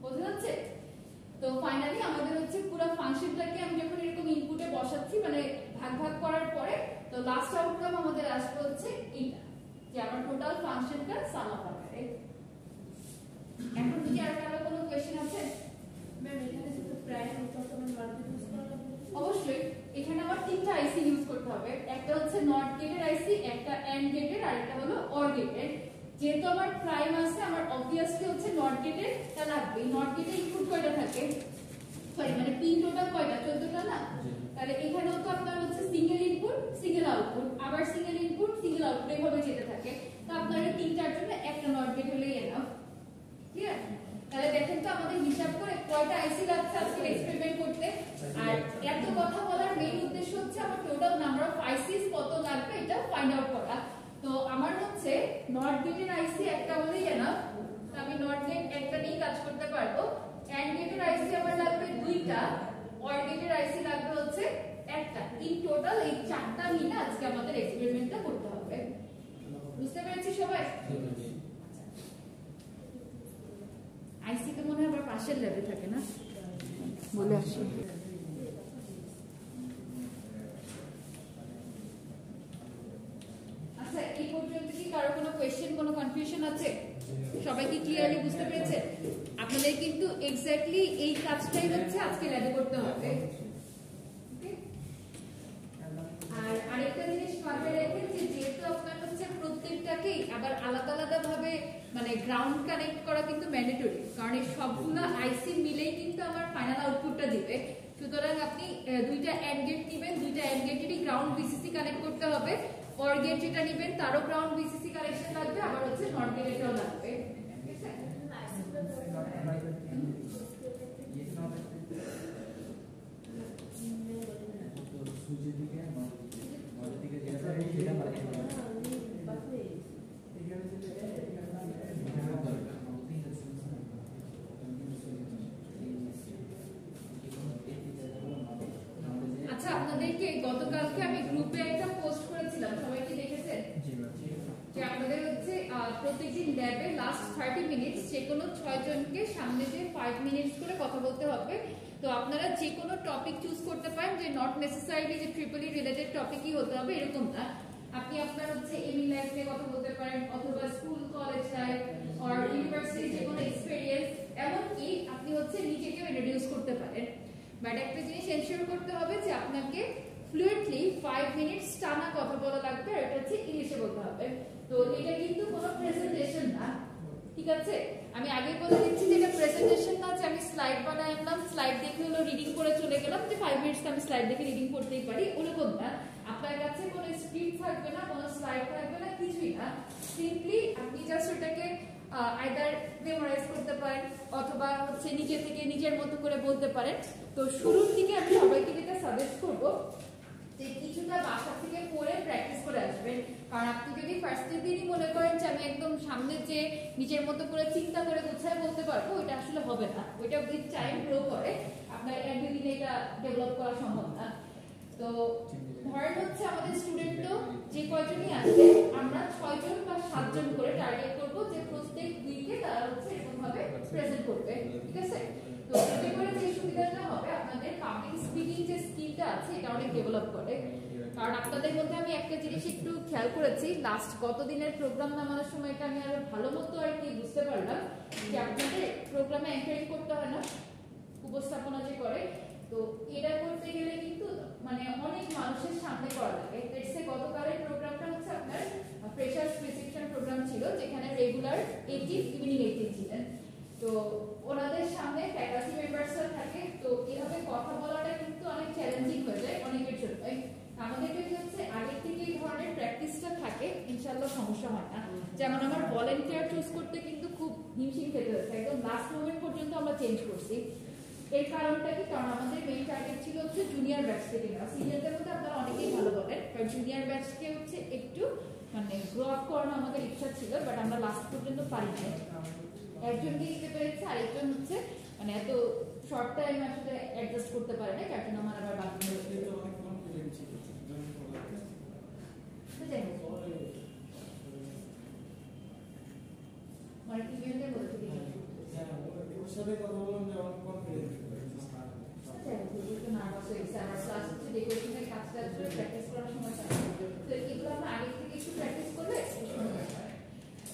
বুঝা যাচ্ছে? তো ফাইনালি আমাদের হচ্ছে পুরো ফাংশনটাকে আমি যখন এরকম ইনপুটে বসাচ্ছি, মানে ভাগ ভাগ করার পরে, তো লাস্ট আউটকাম আমাদের আসবে হচ্ছে এইটা, যে আমার টোটাল ফাংশনটা সাম আপ হবে। এখন কি আর কারো কোনো কোশ্চেন আছে? ম্যাম এখানে যেটা প্রাইম ওটা তো আমি মাল্টিপ্লাই করা লাগবে। অবশ্যই এখানে আমার তিনটা আইসি ইউজ করতে হবে, একটা হচ্ছে নট গেটের আইসি, একটা এন্ড গেটের, আর একটা হলো অর গেটের। যেহেতু আমার প্রাইম আছে, আমার অবভিয়াসলি হচ্ছে নট গেটের টা লাগবে। নট গেটে ইনপুট কয়টা থাকে? সরি মানে পিন টোটাল কয়টা? 14টা না? তাহলে এখানেও তো আপনার হচ্ছে সিঙ্গেল ইনপুট সিঙ্গেল আউটপুট, আবার সিঙ্গেল ইনপুট সিঙ্গেল আউটপুট এভাবে যেতে থাকে। তো আপনার এই তিনটার জন্য একটা নট গেট হলেই এনাফ। ক্লিয়ার? তাহলে দেখেন তো আমাদের হিসাব করে কয়টা আইসি লাগছে আজকে এক্সপেরিমেন্ট করতে। আর এত কথা বলার মেইন উদ্দেশ্য হচ্ছে আমার টোটাল নাম্বার অফ আইসিস কত লাগবে এটা ফাইন্ড আউট করা। তো আমার হচ্ছে নট গেটের আইসি একটা হলেই এনাফ, আমি নট গেট একটা নিয়ে কাজ করতে পারবো। এন্ড গেটের আইসি আমার লাগবে দুইটা, অর গেটের আইসি লাগবে হচ্ছে একটা। ইন টোটাল এই চারটা মিলে আজকে আমাদের এক্সপেরিমেন্টটা করতে হবে। বুঝতে পেরেছি সবাই? আইসি তো মনে হয় আবার পাশের ল্যাবে থাকে না, বলে আসি। আচ্ছা, এই পর্যন্ত কি কারো কোনো কোশ্চেন, কোনো কনফিউশন আছে? সবাই কি ক্লিয়ারলি বুঝতে পেরেছে? আপনাদের কিন্তু এক্স্যাক্টলি এই কাজটাই হচ্ছে আজকে ল্যাবে করতে হবে। আর আরেকটা জিনিস মাথায় রাখবেন, যে যেহেতু আপনার হচ্ছে প্রত্যেকটাকেই আবার আলাদা আলাদা ভাবে মানে গ্রাউন্ড কানেক্ট করা কিন্তু ম্যান্ডেটরি, কারণ এই সবগুলো আইসি মিলেই কিন্তু আমার ফাইনাল আউটপুটটা দিবে। সুতরাং আপনি দুইটা এন্ড গেট নেবেন, দুইটা এন্ড গেটেরই গ্রাউন্ড ভিসিসি কানেক্ট করতে হবে। অর গেট যেটা নেবেন তারও গ্রাউন্ড ভিসিসি কানেকশন লাগবে, আবার হচ্ছে নট গেটেরও লাগবে। আমাদের দিকে যেটা যেটা মানে এখানে যেটা আচ্ছা, আপনাদেরকে গতকালকে আমি গ্রুপে একটা পোস্ট করেছিলাম, সবাই কি দেখেছেন? যে আপনাদের হচ্ছে প্রত্যেকদিন ল্যাবে লাস্ট 30 মিনিটস যে কোনো 6 জনকে সামনে যে 5 মিনিটস করে কথা বলতে হবে। তো আপনারা যে কোনো টপিক চুজ করতে পারেন, যে নট নেসেসারিলি যে ট্রিপলি রিলেটেড টপিকই হতে হবে এরকম না। আপনি আপনার হচ্ছে এমই লাইফ নিয়ে কথা বলতে পারেন, অথবা স্কুল কলেজ লাইফ আর ইউনিভার্সিটি যে কোনো এক্সপেরিয়েন্স, এমনকি আপনি হচ্ছে নিজেকেও ইন্ট্রোডিউস করতে পারেন। বাট একটা জিনিস এনশিওর করতে হবে যে আপনাকে ফ্লুয়েন্টলি 5 মিনিটস টানা কথা বলা লাগবে, আর এটা হচ্ছে ইংলিশে বলতে হবে। তো এটা কিন্তু কোনো প্রেজেন্টেশন না, ঠিক আছে? আমি আগে বলে দিচ্ছি যে এটা প্রেজেন্টেশন না, যে আমি স্লাইড বানায় আনলাম, স্লাইড দেখে হলো রিডিং করে চলে গেলাম, যে 5 মিনিটস আমি স্লাইড দেখে রিডিং করতেই পারি, ওরকম না। আপনার কাছে কোনো স্ক্রিপ্ট থাকবে না, কোনো স্লাইড থাকবে না, কিছুই না। সিম্পলি আপনি জাস্ট ওটাকে আইদার মেমোরাইজ করতে পারেন, অথবা হচ্ছে নিজে থেকে নিজের মতো করে বলতে পারেন। তো শুরুর দিকে আমি সবাইকে যেটা সাজেস্ট করবো যে কিছুটা বাসা থেকে পড়ে প্র্যাকটিস করে আসবেন। কারণ আপনি যদি ফার্স্টের দিনই মনে করেন যে আমি একদম সামনে যে নিজের মতো করে চিন্তা করে গুছায় বলতে পারবো, ওইটা আসলে হবে না। ওইটা উইথ টাইম গ্রো করে, আপনার এক দুই দিনে এটা ডেভেলপ করা সম্ভব না। তো ধরেন হচ্ছে আমাদের স্টুডেন্ট তো যে কয়জনই আসবে, আমরা 6 জন বা 7 জন করে টার্গেট করবো, যে প্রত্যেক উইকে তারা হচ্ছে এরকম ভাবে প্রেজেন্ট করবে, ঠিক আছে? তো এতে করে যে সুবিধাটা হবে, আপনাদের পাবলিক স্পিকিং যে স্কিলটা আছে এটা অনেক ডেভেলপ করে। কারণ আপনাদের মধ্যে আমি একটা জিনিস একটু খেয়াল করেছি, লাস্ট গত দিনের প্রোগ্রাম নামানোর সময় এটা আমি আরো ভালো মতো আর কি বুঝতে পারলাম যে আপনাদের প্রোগ্রামে অ্যাঙ্কারিং করতে হয় না, উপস্থাপনা যে করে, তো এটা করতে গেলে কিন্তু মানে অনেক মানুষের সামনে করা লাগে। লেটস সে গতকালের প্রোগ্রামটা হচ্ছে আপনার ফ্রেশার্স রিসেপশন প্রোগ্রাম ছিল, যেখানে রেগুলার 18 ইভিনিং 18 ছিলেন। তো ওনাদের সামনে ফ্যাকাল্টি মেম্বারসরা থাকে, তো এভাবে কথা বলাটা কিন্তু অনেক চ্যালেঞ্জিং হয়ে যায় অনেকের জন্য। আমাদের যদি হচ্ছে আগের থেকে এই ধরনের প্র্যাকটিসটা থাকে, ইনশাআল্লাহ সমস্যা হয় না। যেমন আমার ভলেন্টিয়ার চুজ করতে কিন্তু খুব হিমশিম খেতে হয়েছে, একদম লাস্ট মোমেন্ট পর্যন্ত আমরা চেঞ্জ করছি। এর কারণটা কি? কারণ আমাদের মেইন টার্গেট ছিল হচ্ছে জুনিয়র ব্যাচ থেকে না, সিনিয়রদের মধ্যে আপনারা অনেকেই ভালো বলেন, কারণ জুনিয়র ব্যাচকে হচ্ছে একটু মানে গ্রো আপ করানো আমাদের ইচ্ছা ছিল, বাট আমরা লাস্ট পর্যন্ত পারি না। একজনকে দিতে পেরেছে, আরেকজন হচ্ছে মানে এত শর্ট টাইম আসলে অ্যাডজাস্ট করতে পারে না, যার জন্য আমার আবার বাকি হয়েছে। মানে কি বলতে বলতে ওর সাথে কথা বললাম যে অনেক কনফিডেন্ট নার্ভাস হয়েছে। আমার ক্লাস হচ্ছে ডেকোরেশনের কাজটা করে প্র্যাকটিস করার সময় থাকে, তো এগুলো আমরা আগে থেকে একটু প্র্যাকটিস করলে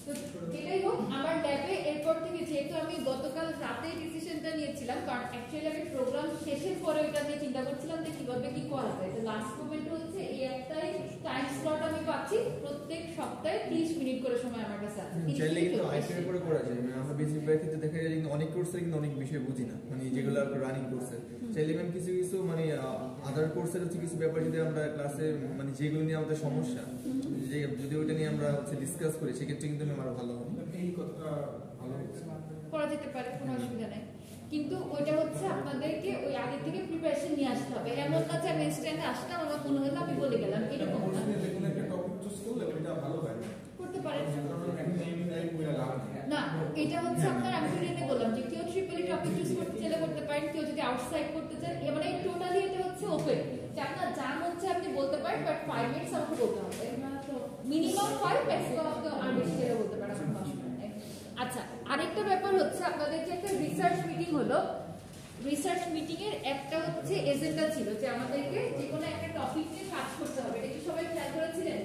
তো এটাই হোক। আমার ল্যাবে এরপর থেকে যেহেতু আমি গতকাল রাতে ডিসিশনটা নিয়েছিলাম, কারণ অ্যাকচুয়ালি আমি প্রোগ্রাম শেষের পরে ওইটা নিয়ে চিন্তা করছিলাম যে কিভাবে কি করা যায়। তো লাস্ট মোমেন্টে হচ্ছে এই একটাই টাইম স্লট আমি পাচ্ছি, প্রত্যেক সপ্তাহে 30 মিনিট করে সময় আমার কাছে আছে। চাইলে কিন্তু আইসিএর উপরে করা যায়, মানে আমরা বেশিরভাগ ক্ষেত্রে দেখা যায় কিন্তু অনেক কোর্সে কিন্তু অনেক বিষয় বুঝি না, মানে যেগুলো রানিং কোর্সে চাইলে মানে কিছু কিছু মানে আদার কোর্সের হচ্ছে কিছু ব্যাপার যদি আমরা ক্লাসে মানে যেগুলো নিয়ে আমাদের সমস্যা, যে যদি ওইটা নিয়ে আমরা হচ্ছে ডিসকাস করি, সেক্ষেত্রে কিন্তু আমার ভালো হবে। এই কথাটা ভালো করা যেতে পারে, কোনো অসুবিধা নেই, কিন্তু ওইটা হচ্ছে আপনাদেরকে ওই আগে থেকে প্রিপারেশন নিয়ে আসতে হবে। এমন না যে আমি ইনস্ট্যান্টে আসলাম, আমার মনে হলো আমি বলে গেলাম, এরকম না। কোনো একটা টপিক চুজ করলে ওইটা ভালো হয় করতে পারেন না, না, এটা হচ্ছে আপনার আমি যেটা বললাম যে কেউ ট্রিপলি টপিক চুজ করতে চাইলে করতে পারেন, কেউ যদি আউটসাইড করতে চান, মানে টোটালি এটা হচ্ছে ওপেন, যে আপনার যা হচ্ছে আপনি বলতে পারেন, বাট 5 মিনিটস আমাকে বলতে হবে, তো মিনিমাম 5 ম্যাক্সিমাম আপনি আর বেশি যেটা বলতে পারেন। আচ্ছা, আরেকটা ব্যাপার হচ্ছে আপনাদের যে একটা রিসার্চ মিটিং হলো, রিসার্চ মিটিং এর একটা হচ্ছে এজেন্ডা ছিল যে আমাদেরকে যে কোনো একটা টপিক নিয়ে কাজ করতে হবে। এটা কি সবাই খেয়াল করেছিলেন?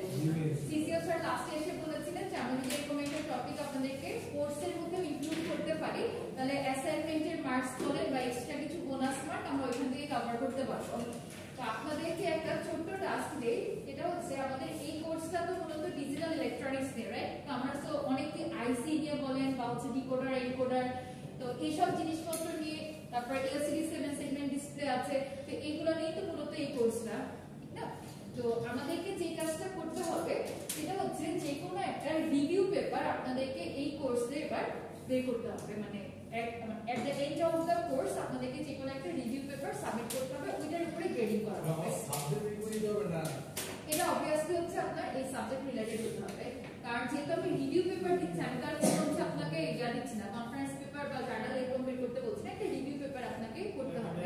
সিসিও স্যার লাস্টে এসে বলেছিলেন যে আমরা যদি এরকম একটা টপিক আপনাদেরকে কোর্সের মধ্যে ইনক্লুড করতে পারি, তাহলে অ্যাসাইনমেন্টের মার্কস বলেন বা এক্সট্রা কিছু বোনাস মার্ক আমরা ওইখান থেকে কভার করতে পারবো। তো আপনাদেরকে একটা ছোট্ট টাস্ক দেই, এটা হচ্ছে আমাদের এই কোর্সটা তো মূলত ডিজিটাল ইলেকট্রনিক্স নিয়ে, রাইট? তো আমরা তো অনেকে আইসি নিয়ে বলেন বা হচ্ছে ডিকোডার এনকোডার, তো এইসব জিনিসপত্র নিয়ে, তারপর এলসিডি 7 সেগমেন্ট ডিসপ্লে আছে, তো এইগুলো নিয়ে তো মূলত এই কোর্সটা, ঠিক না? তো আমাদেরকে যে কাজটা করতে হবে সেটা হচ্ছে যে কোনো একটা রিভিউ পেপার আপনাদেরকে এই কোর্সে এবার বের করতে হবে, মানে at the end of the course আপনাদেরকে যে কোনো একটা রিভিউ পেপার সাবমিট করতে হবে, ওইটার উপরে গ্রেডিং করা হবে। সাবজেক্ট রিপোর্ট দিতে হবে না, এটা যেহেতু আমি রিভিউ পেপার দিচ্ছি, আমি তার জন্য হচ্ছে আপনাকে ইয়া দিচ্ছি না, কনফারেন্স পেপার বা জার্নাল এরকম বের করতে বলছি না, একটা রিভিউ পেপার আপনাকে করতে হবে।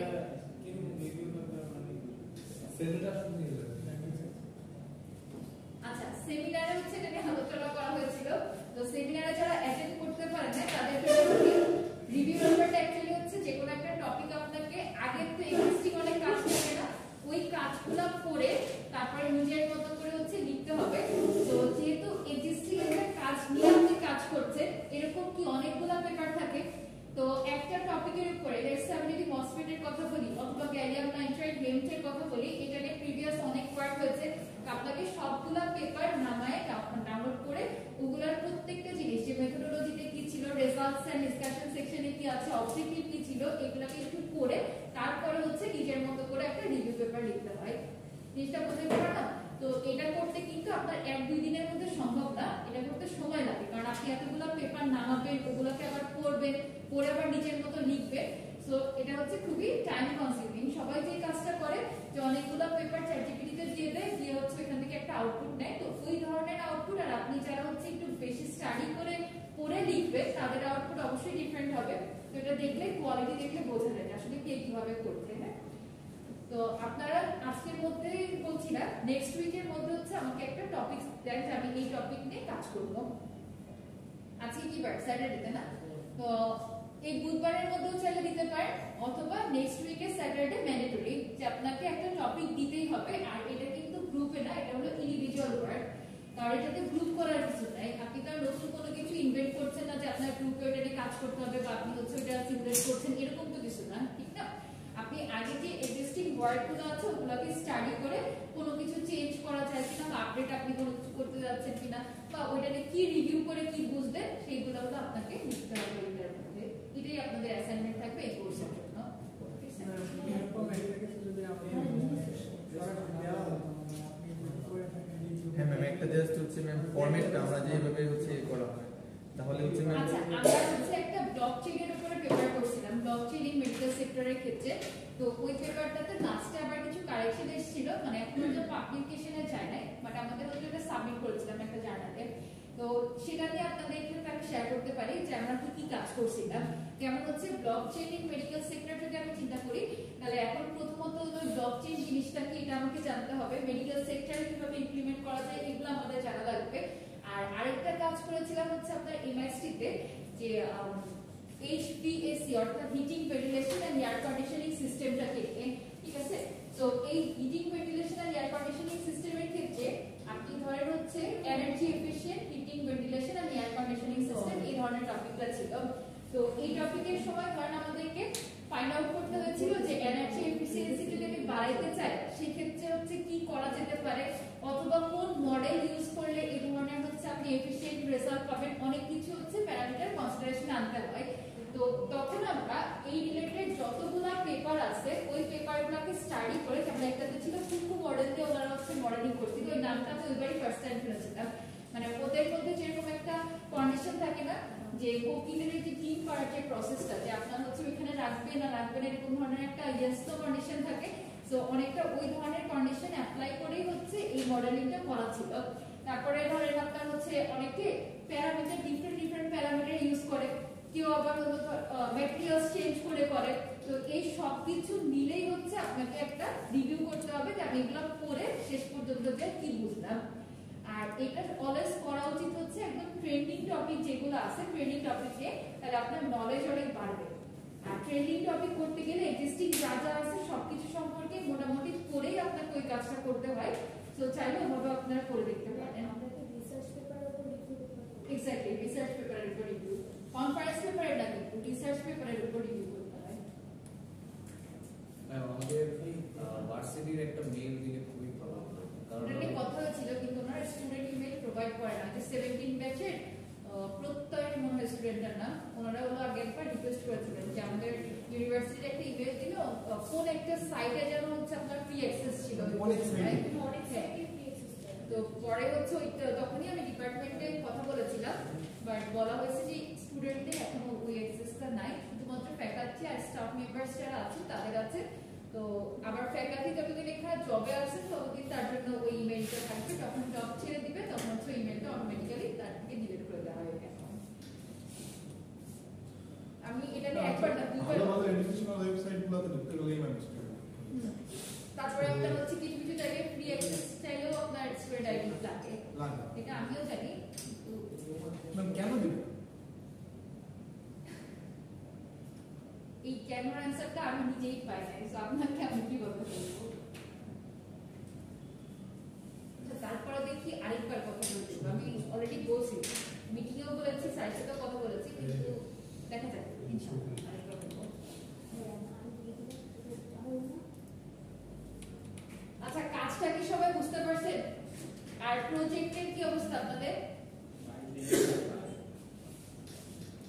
আচ্ছা, সেমিনারে হচ্ছে এটা নিয়ে আলোচনা করা হয়েছিল। তো সেমিনারে যারা অ্যাটেন্ড করতে পারেন না তাদের জন্য রিভিউ পেপারটা অ্যাকচুয়ালি হচ্ছে যে কোনো একটা টপিক আপনাকে আগের তো এক্সিস্টিং অনেক কাজ থাকে না, ওই কাজগুলো করে তারপরে নিজের মতো করে হচ্ছে লিখতে হবে। তো যেহেতু এক্সিস্টিং একটা কাজ নিয়ে আপনি কাজ করছেন, এরকম কি অনেকগুলো পেপার থাকে, তো একটা টপিকের উপরে লেটস সে আমি যদি মসফেটের কথা বলি অথবা গ্যালিয়াম নাইট্রাইড লেন্থের কথা বলি, এটা নিয়ে প্রিভিয়াস অনেক ওয়ার্ক হয়েছে, আপনাকে সবগুলা পেপার নামায় ডাউনলোড করে ওগুলার প্রত্যেকটা জিনিস যে মেথোডোলজিতে কি ছিল, রেজাল্টস এন্ড ডিসকাশন সেকশনে কি আছে, অবজেক্টিভ কি ছিল, এগুলাকে একটু পড়ে তারপরে হচ্ছে নিজের মতো করে একটা রিভিউ পেপার লিখতে হয়। জিনিসটা বুঝতে পারো না? তো এটা করতে কিন্তু আপনার 1-2 দিনের মধ্যে সম্ভব না, এটা করতে সময় লাগে, কারণ আপনি এতগুলো পেপার নামাবেন, ওগুলোকে আবার পড়বেন, পড়ে আবার নিজের মতো লিখবেন। সো এটা হচ্ছে খুবই টাইম কনজিউমিং। সবাই যে কাজটা করে যে অনেকগুলো পেপার চ্যাটজিপিটিতে দিয়ে দেয়, দিয়ে হচ্ছে এখান থেকে একটা আউটপুট নেয়, তো ওই ধরনের আউটপুট আর আপনি যারা হচ্ছে একটু বেশি স্টাডি করে পড়ে লিখবে তাদের আউটপুট অবশ্যই ডিফারেন্ট হবে। তো এটা দেখলে কোয়ালিটি দেখলে বোঝা যায় আসলে কে কিভাবে করছে। হ্যাঁ, তো আপনারা আজকের মধ্যে বলছি না, নেক্সট উইকের মধ্যে হচ্ছে আমাকে একটা টপিক দেন যে আমি এই টপিক নিয়ে কাজ করব। আজকে কি বার? স্যাটারডে না? তো এই বুধবারের মধ্যেও চাইলে দিতে পারেন, অথবা নেক্সট উইকে স্যাটারডে ম্যান্ডেটরি যে আপনাকে একটা টপিক দিতেই হবে। আর এটা কিন্তু গ্রুপে না, এটা হলো ইন্ডিভিজুয়াল ওয়ার্ক, কারণ এটাতে গ্রুপ করার কিছু নাই। আপনি তো নতুন কোনো কিছু ইনভেন্ট করছেন না যে আপনার গ্রুপে ওটা নিয়ে কাজ করতে হবে বা আপনি হচ্ছে ওটা সিমুলেট করছেন, এরকম তো কিছু না, ঠিক না? আপনি আগে যে এক্সিস্টিং ওয়ার্কগুলো আছে ওগুলোকে স্টাডি করে কোনো কিছু চেঞ্জ করা যায় কিনা বা আপডেট আপনি কোনো কিছু করতে যাচ্ছেন কিনা বা ওইটাকে কি রিভিউ করে কি বুঝবেন সেইগুলো হলো আপনাকে লিখতে হবে এটার মধ্যে। এটাই আপনাদের অ্যাসাইনমেন্ট থাকবে এই কোর্সের জন্য। হ্যাঁ ম্যাম, একটা জাস্ট হচ্ছে ম্যাম ফরম্যাটটা আমরা যেভাবে হচ্ছে করা হয় তাহলে হচ্ছে ম্যাম। আচ্ছা, আমরা হচ্ছে একটা ব্লকচেইনের উপরে পেপার করছিলাম, ব্লকচেইন ইন মেডিকেল সেক্টরের ক্ষেত্রে। তো ওই পেপারটাতে লাস্টে আবার কিছু কারেকশন এসেছিল, মানে এখনো যে পাবলিকেশনে যায় নাই, বাট আমাদের হচ্ছে এটা সাবমিট করেছিলাম একটা জার্নালে। তো সেটা দিয়ে আপনাদের সাথে আমি শেয়ার করতে পারি যে আমরা কি কাজ করছিলাম। যেমন হচ্ছে ব্লকচেইন ইন মেডিকেল সেক্টর যদি আমি চিন্তা করি, তাহলে এখন প্রথমত হলো ব্লকচেইন জিনিসটা কি এটা আমাকে জানতে হবে, মেডিকেল সেক্টরে কিভাবে ইমপ্লিমেন্ট করা যায় এগুলো আমাদের জানা লাগবে। আর আরেকটা কাজ করেছিলাম হচ্ছে আপনার এমআইএসটি তে যে HVAC অর্থাৎ heating ventilation and air conditioning সিস্টেমটাকে, ঠিক আছে? তো এই heating ventilation and air conditioning সিস্টেমের ক্ষেত্রে আপনি ধরেন হচ্ছে energy efficient heating ventilation and air conditioning system এই ধরনের টপিকটা ছিল। তো এই টপিকের সময় ধরেন আমাদেরকে ফাইন্ড আউট করতে হয়েছিল যে এনার্জি এফিশিয়েন্সি যদি আমি বাড়াইতে চাই সেক্ষেত্রে হচ্ছে কি করা যেতে পারে, অথবা কোন মডেল ইউজ করলে এই ধরনের হচ্ছে আপনি এফিশিয়েন্ট রেজাল্ট পাবেন, অনেক কিছু হচ্ছে প্যারামিটার কনসিডারেশন আনতে হয়। তো তখন আমরা এই রিলেটেড যতগুলা পেপার আছে ওই পেপারগুলোকে স্টাডি করে, যেমন একটাতে ছিল কুকু মডেল দিয়ে ওনারা হচ্ছে মডেলিং করছিল, ওই নামটা আমি ওইবারই ফার্স্ট টাইম শুনেছিলাম। মানে ওদের মধ্যে যেরকম একটা কন্ডিশন থাকে না যে কোকিলের যে ক্লিন করার যে প্রসেসটা, যে আপনার হচ্ছে ওইখানে রাখবে না রাখবেন এরকম ধরনের একটা ইয়েস তো কন্ডিশন থাকে। সো অনেকটা ওই ধরনের কন্ডিশন অ্যাপ্লাই করেই হচ্ছে এই মডেলিংটা করা ছিল। তারপরে ধরেন আপনার হচ্ছে অনেকে প্যারামিটার ডিফারেন্ট প্যারামিটার ইউজ করে, কেউ আবার হলো ম্যাটেরিয়ালস চেঞ্জ করে। তো এই সব কিছু মিলেই হচ্ছে আপনাকে একটা রিভিউ করতে হবে যে আমি এগুলো পড়ে শেষ পর্যন্ত যে কি বুঝলাম। আর এটা অলওয়েজ করা উচিত হচ্ছে একদম ট্রেন্ডিং টপিক যেগুলো আছে ট্রেন্ডিং টপিকে, তাহলে আপনার নলেজ অনেক বাড়বে। আর ট্রেন্ডিং টপিক করতে গেলে এক্সিস্টিং যা যা আছে সবকিছু সম্পর্কে মোটামুটি পড়েই আপনাকে ওই কাজটা করতে হয়। তো চাইলে ওভাবে আপনারা করে দেখতে পারেন। রিসার্চ পেপারের উপর রিভিউ করতে হবে। এক্স্যাক্টলি, রিসার্চ পেপারের উপর রিভিউ, কনফারেন্স পেপারের না কিন্তু রিসার্চ পেপারের উপর রিভিউ করতে হয়। আমাদের ভার্সিটির একটা মেইল দিলে খুবই ভালো হতো, কারণ এটা নিয়ে কথা হয়েছিল কিন্তু ওনারা স্টুডেন্ট ইমেল প্রোভাইড করে না। যে 17 ব্যাচের প্রত্যয়ের মনে হয় স্টুডেন্টের নাম, ওনারা হলো আগে একবার রিকোয়েস্ট করেছিলেন যে আমাদের ইউনিভার্সিটির একটা ইমেল দিল, কোন একটা সাইটে যেন হচ্ছে আপনার ফ্রি অ্যাক্সেস ছিল, তো পরে হচ্ছে তখনই আমি ডিপার্টমেন্টে কথা বলেছিলাম, বাট বলা হয়েছে যে স্টুডেন্টদের এখনো ওই অ্যাক্সেসটা নাই, শুধুমাত্র ফ্যাকাল্টি আর স্টাফ মেম্বার্স যারা আছে তাদের আছে। তো আবার ফ্যাকাল্টি যতদিন এখানে জবে আছে ততদিন তার জন্য ওই ইমেলটা থাকবে, যখন জব ছেড়ে দিবে তখন হচ্ছে ইমেলটা অটোমেটিক্যালি তার এডুকেশনাল ওয়েবসাইটগুলোতে ঢুকতে গেলেই ম্যানেজ করবে। তারপরে আপনার হচ্ছে কিছু কিছু জায়গায় ফ্রি অ্যাক্সেস চাইলেও আপনার স্টুডেন্ট আইডি লাগে। এটা আমিও জানি। ম্যাম কেন দিবেন? এই ক্যামেরা অ্যান্সারটা আমি নিজেই পাই নাই, সো আপনাকে আমি কিভাবে বলবো? তারপরে দেখি আরেকবার কথা বলতে, আমি অলরেডি বলছি, মিটিংয়েও বলেছি, স্যারের সাথেও কথা বলেছি, কিন্তু দেখা যাক ইনশাআল্লাহ আরেকবার বলবো। আচ্ছা, কাজটা কি সবাই বুঝতে পারছেন? আর প্রজেক্টের কি অবস্থা আপনাদের?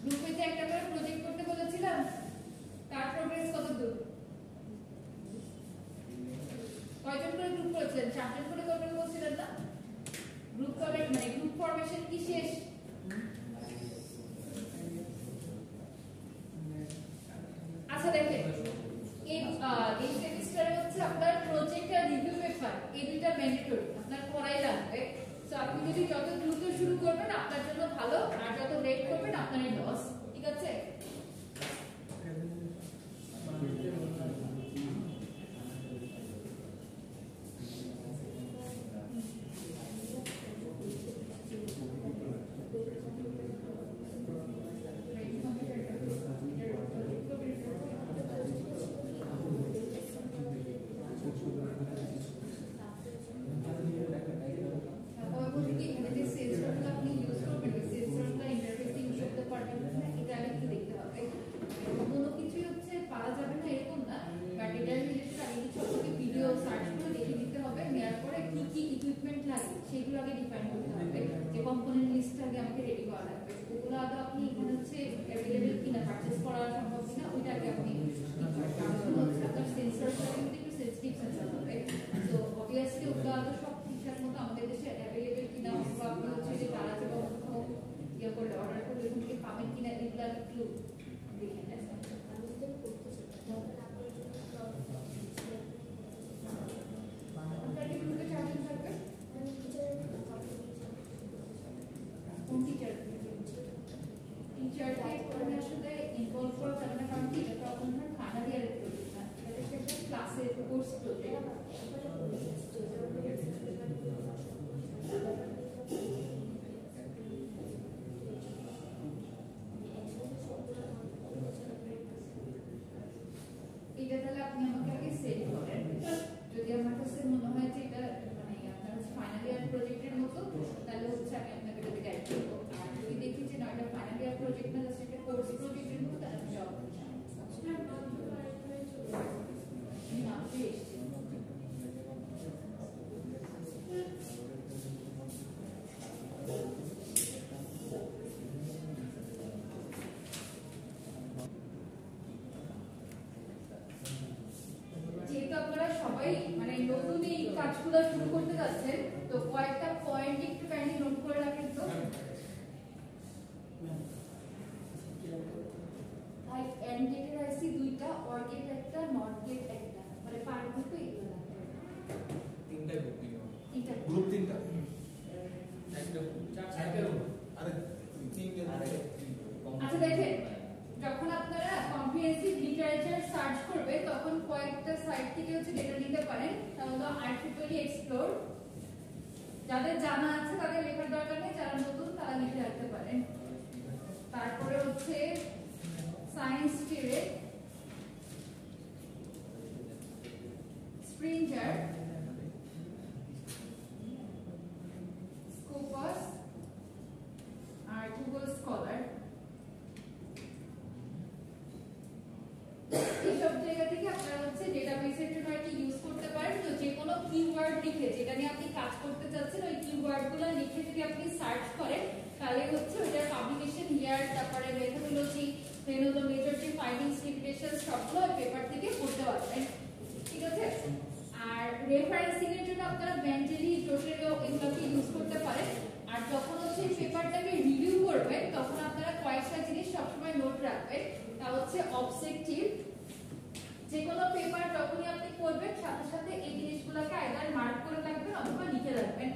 গ্রুপে যে একটা করে প্রজেক্ট করতে বলেছিলাম, তার প্রোগ্রেস কত দূর? কয়জন করে গ্রুপ করেছিলেন? 4 জন করে করবেন বলছিলেন না? গ্রুপ করার মানে গ্রুপ ফরমেশন কি শেষ? আচ্ছা দেখেন, এই সেমিস্টারে হচ্ছে আপনার প্রজেক্ট আর রিভিউ পেপার এই দুইটা ম্যান্ডেটরি, আপনার করাই লাগবে। সো আপনি যদি যত দ্রুত শুরু করবেন আপনার জন্য ভালো, আর যত লেট করবেন আপনারই লস, ঠিক আছে? শুরু করতে যাচ্ছেন, তো কয়েকটা পয়েন্ট একটু কাইন্ডলি নোট করে রাখেন তো। তাই এন্ড গেটের আইসি দুইটা, অর গেট একটা, নট গেট একটা, মানে পার গ্রুপে এগুলো রাখতে হবে। তিনটা গ্রুপ নিও। তিনটা গ্রুপ তিনটা। একটা চারটা গ্রুপ। আরে তিনটা আরে আচ্ছা দেখেন, যখন আপনারা কম্প্রিহেনসিভ লিটারেচার সার্চ করবে তখন কয়েকটা সাইট থেকে হচ্ছে ডেটা নিতে পারেন। তাহলে IEEE এক্সপ্লোর, যাদের জানা আছে তাদের লেখার দরকার নেই, যারা নতুন তারা লিখে রাখতে পারেন। তারপরে হচ্ছে সায়েন্স টিরে, স্প্রিঞ্জার, স্কোপাস আর গুগল স্কলার। এইসব জায়গা থেকে আপনারা হচ্ছে ডেটাবেসের জন্য একটা ইউজ করতে পারেন। তো যে কোনো কিওয়ার্ড লিখে যেটা নিয়ে আপনি কাজ করতে চাচ্ছেন ওই কিওয়ার্ডগুলো লিখে যদি আপনি সার্চ করেন তাহলে হচ্ছে ওটার পাবলিকেশন ইয়ার, তারপরে মেথোডোলজি, দেন হলো মেজর যে ফাইন্ডিংস লিমিটেশন সবগুলো ওই পেপার থেকে পড়তে পারবেন, ঠিক আছে? আর রেফারেন্সিং এর জন্য আপনারা বেঞ্জেলি, জোটেরো এগুলোকে ইউজ করতে পারেন। আর যখন হচ্ছে পেপারটাকে রিভিউ করবেন তখন আপনারা কয়েকটা জিনিস সবসময় নোট রাখবেন। তা হচ্ছে অবজেক্টিভ, যে কোনো পেপার যখনই আপনি করবেন সাথে সাথে এই জিনিসগুলোকে আইদার মার্ক করে রাখবেন অথবা লিখে রাখবেন।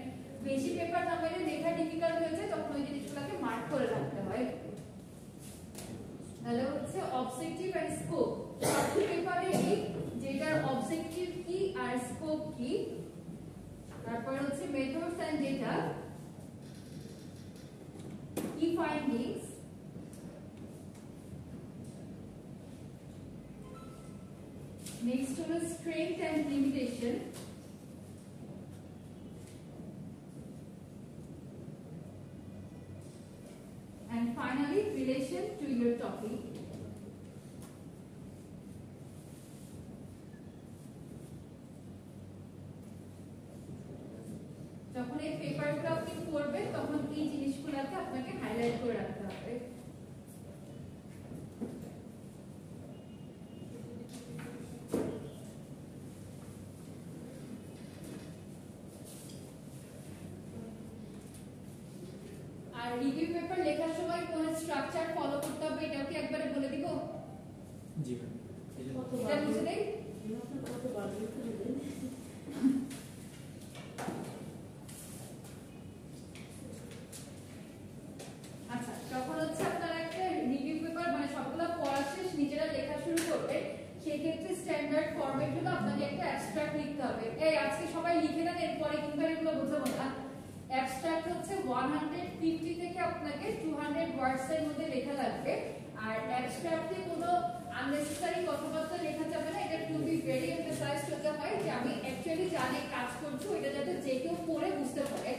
বেশি পেপার নামাইলে লেখা ডিফিকাল্ট হয়ে যায়, তখন ওই জিনিসগুলোকে মার্ক করে রাখতে হয়। তাহলে হচ্ছে অবজেক্টিভ আর স্কোপ। পাঠ্য পেপারে এই যেটার অবজেক্টিভ কি আর স্কোপ কি, তারপর হচ্ছে মেথডস এন্ড ডেটা, কি ফাইন্ডিংস, next হলো strength and limitation, and finally relation to your topic. যখন এই পেপারগুলো আপনি পড়বেন তখন এই জিনিসগুলোকে আপনাকে হাইলাইট করে রাখতে হবে। আর রিভিউ পেপার লেখার সময় কোন স্ট্রাকচার ফলো করতে হবে এটাও কি একবারে বলে দিব? জি ম্যাম। এটা বুঝে নেই? আচ্ছা, যখন হচ্ছে আপনারা একটা রিভিউ পেপার মানে সবগুলো পড়া শেষ নিজেরা লেখা শুরু করবেন, সেই ক্ষেত্রে স্ট্যান্ডার্ড ফরম্যাট হলো আপনাকে একটা অ্যাবস্ট্রাক্ট লিখতে হবে। এই আজকে সবাই লিখে নেন, এরপরে কিন্তু এগুলো বোঝাবো না। অ্যাবস্ট্রাক্ট হচ্ছে 150 থেকে আপনাকে 200 ওয়ার্ডস এর মধ্যে লেখা লাগবে। আর অ্যাবস্ট্রাক্টে কোনো আননেসেসারি কথাবার্তা লেখা যাবে না। এটা টু বি ভেরি এমফাসাইজড হতে হয় যে আমি অ্যাকচুয়ালি জানি কাজ করছি, এটা যাতে যে কেউ পড়ে বুঝতে পারে।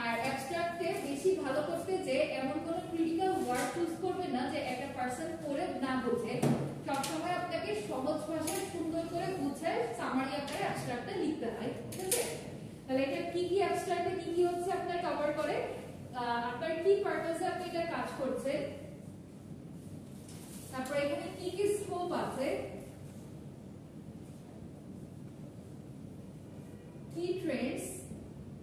আর অ্যাবস্ট্রাক্টে বেশি ভালো করতে যে এমন কোনো ক্রিটিক্যাল ওয়ার্ড চুজ করবে না যে একটা পারসন পড়ে না বোঝে। সবসময় আপনাকে সহজ ভাষায় সুন্দর করে বুঝে সামারি আকারে অ্যাবস্ট্রাক্টটা লিখতে হয়, ঠিক আছে? তাহলে এটা কি কি অ্যাবস্ট্রাক্টে কি কি হচ্ছে আপনার কভার করে, আপনার কি পারপাসে আপনি এটা কাজ করছেন, তারপর এখানে কি কি স্কোপ আছে, কি ট্রেন্ডস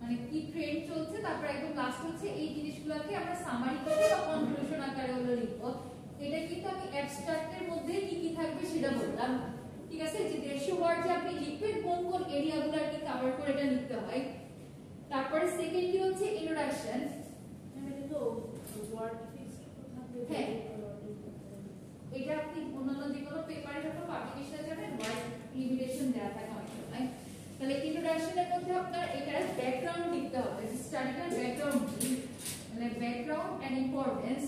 মানে কি ট্রেন্ড চলছে, তারপর একদম লাস্ট হচ্ছে এই জিনিসগুলোকে আমরা সামারি করে বা কনক্লুশন আকারে হলো লিখবো। এটা কিন্তু আমি অ্যাবস্ট্রাক্টের মধ্যে কি কি থাকবে সেটা বললাম, ঠিক আছে? যে 150 ওয়ার্ড যে আপনি লিখবেন কোন কোন এরিয়াগুলো আর কি কভার করে এটা লিখতে হয়। তারপরে সেকেন্ডলি হচ্ছে ইন্ট্রোডাকশন। হ্যাঁ, এটা আপনি অন্যান্য যে কোনো পেপারে যখন পাবলিকেশনে যাবেন ওয়ার্ড লিমিটেশন দেওয়া থাকে অনেক সময়। তাহলে ইন্ট্রোডাকশনের মধ্যে আপনার এটার ব্যাকগ্রাউন্ড লিখতে হবে, স্টাডিটার ব্যাকগ্রাউন্ড কি, মানে background and importance,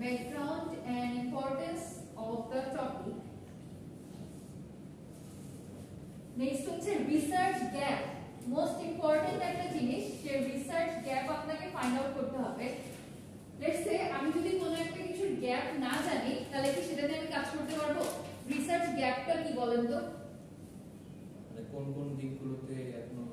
background and importance of the topic. Next হচ্ছে রিসার্চ গ্যাপ, মোস্ট ইম্পর্টেন্ট একটা জিনিস, যে রিসার্চ গ্যাপ আপনাকে ফাইন্ড আউট করতে হবে। লেটস সে আমি যদি কোনো একটা কিছু গ্যাপ না জানি তাহলে কি সেটাতে আমি কাজ করতে পারবো? রিসার্চ গ্যাপটা কি বলেন তো? মানে কোন কোন দিকগুলোতে এখনো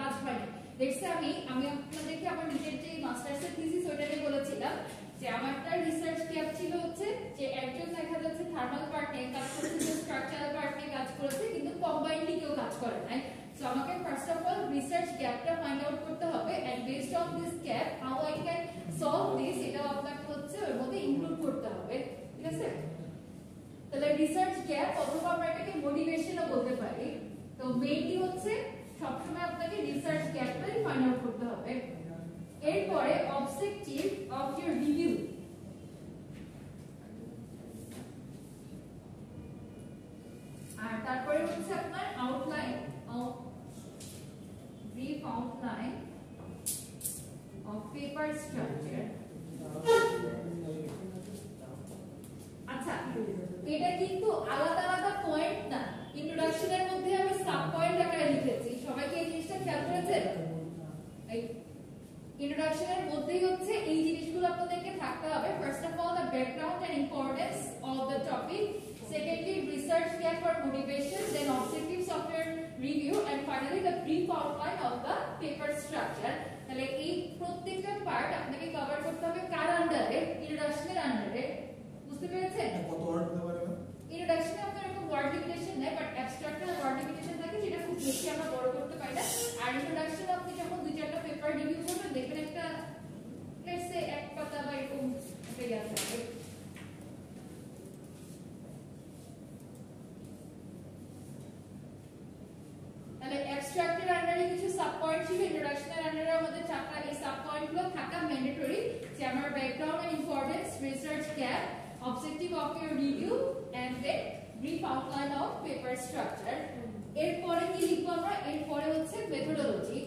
কাজ হয়নি। লেটস সে আমি আপনাদেরকে আমার নিজের যে মাস্টার্সের থিসিস ওটা নিয়ে বলেছিলাম যে আমারটা রিসার্চ গ্যাপ ছিল হচ্ছে যে একজন দেখা যাচ্ছে থার্মাল পার্ট নিয়ে কাজ করেছে, যে স্ট্রাকচারাল পার্ট নিয়ে কাজ করেছে, কিন্তু কম্বাইন্ডলি কেউ কাজ করে নাই। সো আমাকে ফার্স্ট অফ অল রিসার্চ গ্যাপটা ফাইন্ড আউট করতে হবে, and based on this gap how I can solve this, এটা আপনাকে হচ্ছে ওর মধ্যে ইনক্লুড করতে হবে, ঠিক আছে? তাহলে রিসার্চ গ্যাপ অথবা আমরা এটাকে মোটিভেশনও বলতে পারি। তো মেইনলি হচ্ছে সবসময় আপনাকে রিসার্চ গ্যাপটাই ফাইন্ড আউট করতে হবে। এরপরে অবজেক্টিভ অফ ইওর রিভিউ, আর তারপরে হচ্ছে আপনার outline of brief outline of paper structure. আচ্ছা, এটা কিন্তু আলাদা আলাদা পয়েন্ট না, ইন্ট্রোডাকশনের মধ্যে আমি সাব পয়েন্ট আকারে লিখেছি, সবাইকে এই জিনিসটা খেয়াল করেছেন? ইন্ট্রোডাকশনের মধ্যেই হচ্ছে এই জিনিসগুলো আপনাদেরকে থাকতে হবে। First of all the background and importance of the topic, secondly research gap or motivation, then objectives of your review, and finally the brief outline of the paper structure. তাহলে এই প্রত্যেকটা পার্ট আপনাকে কভার করতে হবে কার আন্ডারে? ইন্ট্রোডাকশনের আন্ডারে। বুঝতে পেরেছেন? কত ওয়ার্ড হতে পারে? ইন্ট্রোডাকশনে আপনার এরকম ওয়ার্ড লিমিটেশন নেই, বাট অ্যাবস্ট্রাক্টে ওয়ার্ড লিমিটেশন থাকে, যেটা খুব বেশি আমরা বড় করতে পারি না। আর ইন্ট্রোডাকশনে আপনি যখন দুই চারটা পেপার রিভিউ করবেন দেখবেন একটা লেটস সে এক পাতা বা এরকম একটা ইয়া থাকে। তাহলে অ্যাবস্ট্রাক্টের আন্ডারে কিছু সাব পয়েন্ট ছিল, ইন্ট্রোডাকশনের আন্ডারে আমাদের চারটা এই সাব পয়েন্টগুলো থাকা ম্যান্ডেটরি, যে আমার background and importance, research gap, objective of your review and then brief outline of paper structure. এরপরে কি লিখবো আমরা? এরপরে হচ্ছে methodology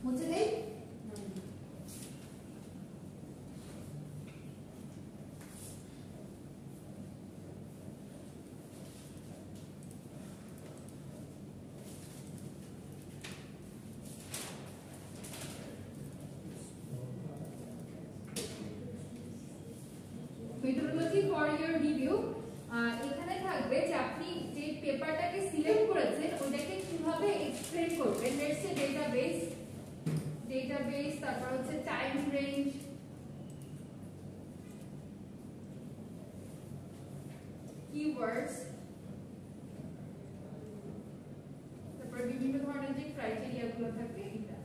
মুছে দেই। methodology for your review এখানে থাকবে যে আপনি যে পেপারটাকে সিলেক্ট করেছেন ওটাকে কিভাবে এক্সপ্লেইন করবেন। লেটস সে ডেটাবেস তারপর হচ্ছে টাইম রেঞ্জ, keywords, তারপর বিভিন্ন ধরনের যে ক্রাইটেরিয়া গুলো থাকে এটা।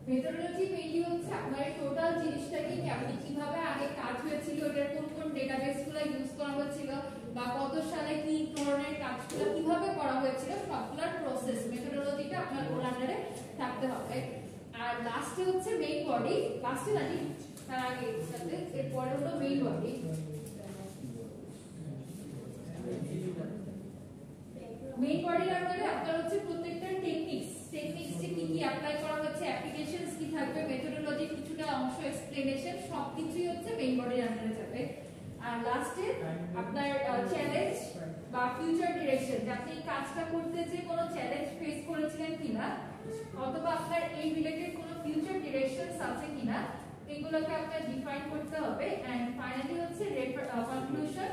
মেথডোলজি মেইনলি হচ্ছে আপনার টোটাল জিনিসটাকে কি আপনি কিভাবে আগে কাজ হয়েছিল, ওটার কোন কোন ডেটাবেসগুলো ইউজ করা হয়েছিল বা কত সালে কি ধরনের কাজগুলো কিভাবে করা হয়েছিল সবগুলোর প্রসেস মেথডোলজিটা আপনার ওর আন্ডারে থাকতে হবে। আর লাস্টে হচ্ছে মেইন বডি, লাস্টে না ঠিক তার আগে সাথে এরপরে হলো মেইন বডি। মেইন বডির আন্ডারে আপনার হচ্ছে প্রত্যেকটা টেকনিক্স যে কি কি অ্যাপ্লাই করা হচ্ছে, অ্যাপ্লিকেশনস কি থাকবে, মেথডোলজি কিছুটা অংশ এক্সপ্লেনেশন সবকিছুই হচ্ছে মেইন বডির আন্ডারে যাবে। আর লাস্টে আপনার চ্যালেঞ্জ বা ফিউচার ডিরেকশন, যে আপনি কাজটা করতে যে কোনো চ্যালেঞ্জ ফেস করেছিলেন কিনা অথবা আপনার এই রিলেটেড কোনো ফিউচার ডিরেকশনস আছে কিনা এগুলোকে আপনার ডিফাইন করতে হবে। এন্ড ফাইনালি হচ্ছে কনক্লুশন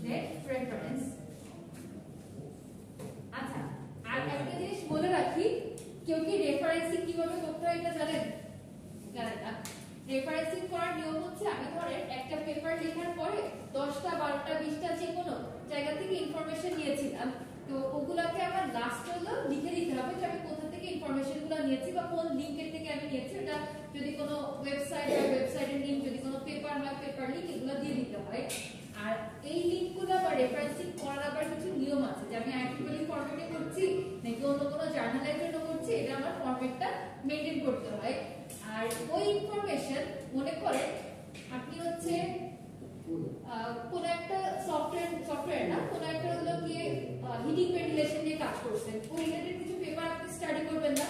নেট রেফারেন্স। আচ্ছা, আর একটা জিনিস বলে রাখি, কেউ কি রেফারেন্সিং কিভাবে করতে হয় এটা জানেন? জানেন না? রেফারেন্সিং করার নিয়ম হচ্ছে আমি ধরেন একটা পেপার লেখার পরে 10টা 12টা 20টা যে কোনো জায়গা থেকে ইনফরমেশন নিয়েছিলাম, তো ওগুলাকে আমার লাস্ট হলো লিখে দিতে হবে যে আমি কোথা থেকে ইনফরমেশনগুলো নিয়েছি বা কোন লিংকের থেকে আমি নিয়েছি। এটা যদি কোনো ওয়েবসাইট বা ওয়েবসাইটের লিংক, যদি কোনো পেপার বা পেপার লিংক, এগুলো দিয়ে দিতে হয়। আর এই লিংকগুলো বা রেফারেন্সিং করার আবার কিছু নিয়ম আছে যে আমি আইটিএল ফরম্যাটে করছি নাকি অন্য কোনো জার্নালের জন্য করছি, এটা আমার ফরম্যাটটা মেইনটেইন করতে হয়। আর ওই ইনফরমেশন মনে করেন আপনি হচ্ছে কোন একটা সফটওয়্যার না কোন একটা হলো কি হিটিং ভেন্টিলেশন নিয়ে কাজ করছেন, ওই রিলেটেড কিছু পেপার আপনি স্টাডি করবেন না,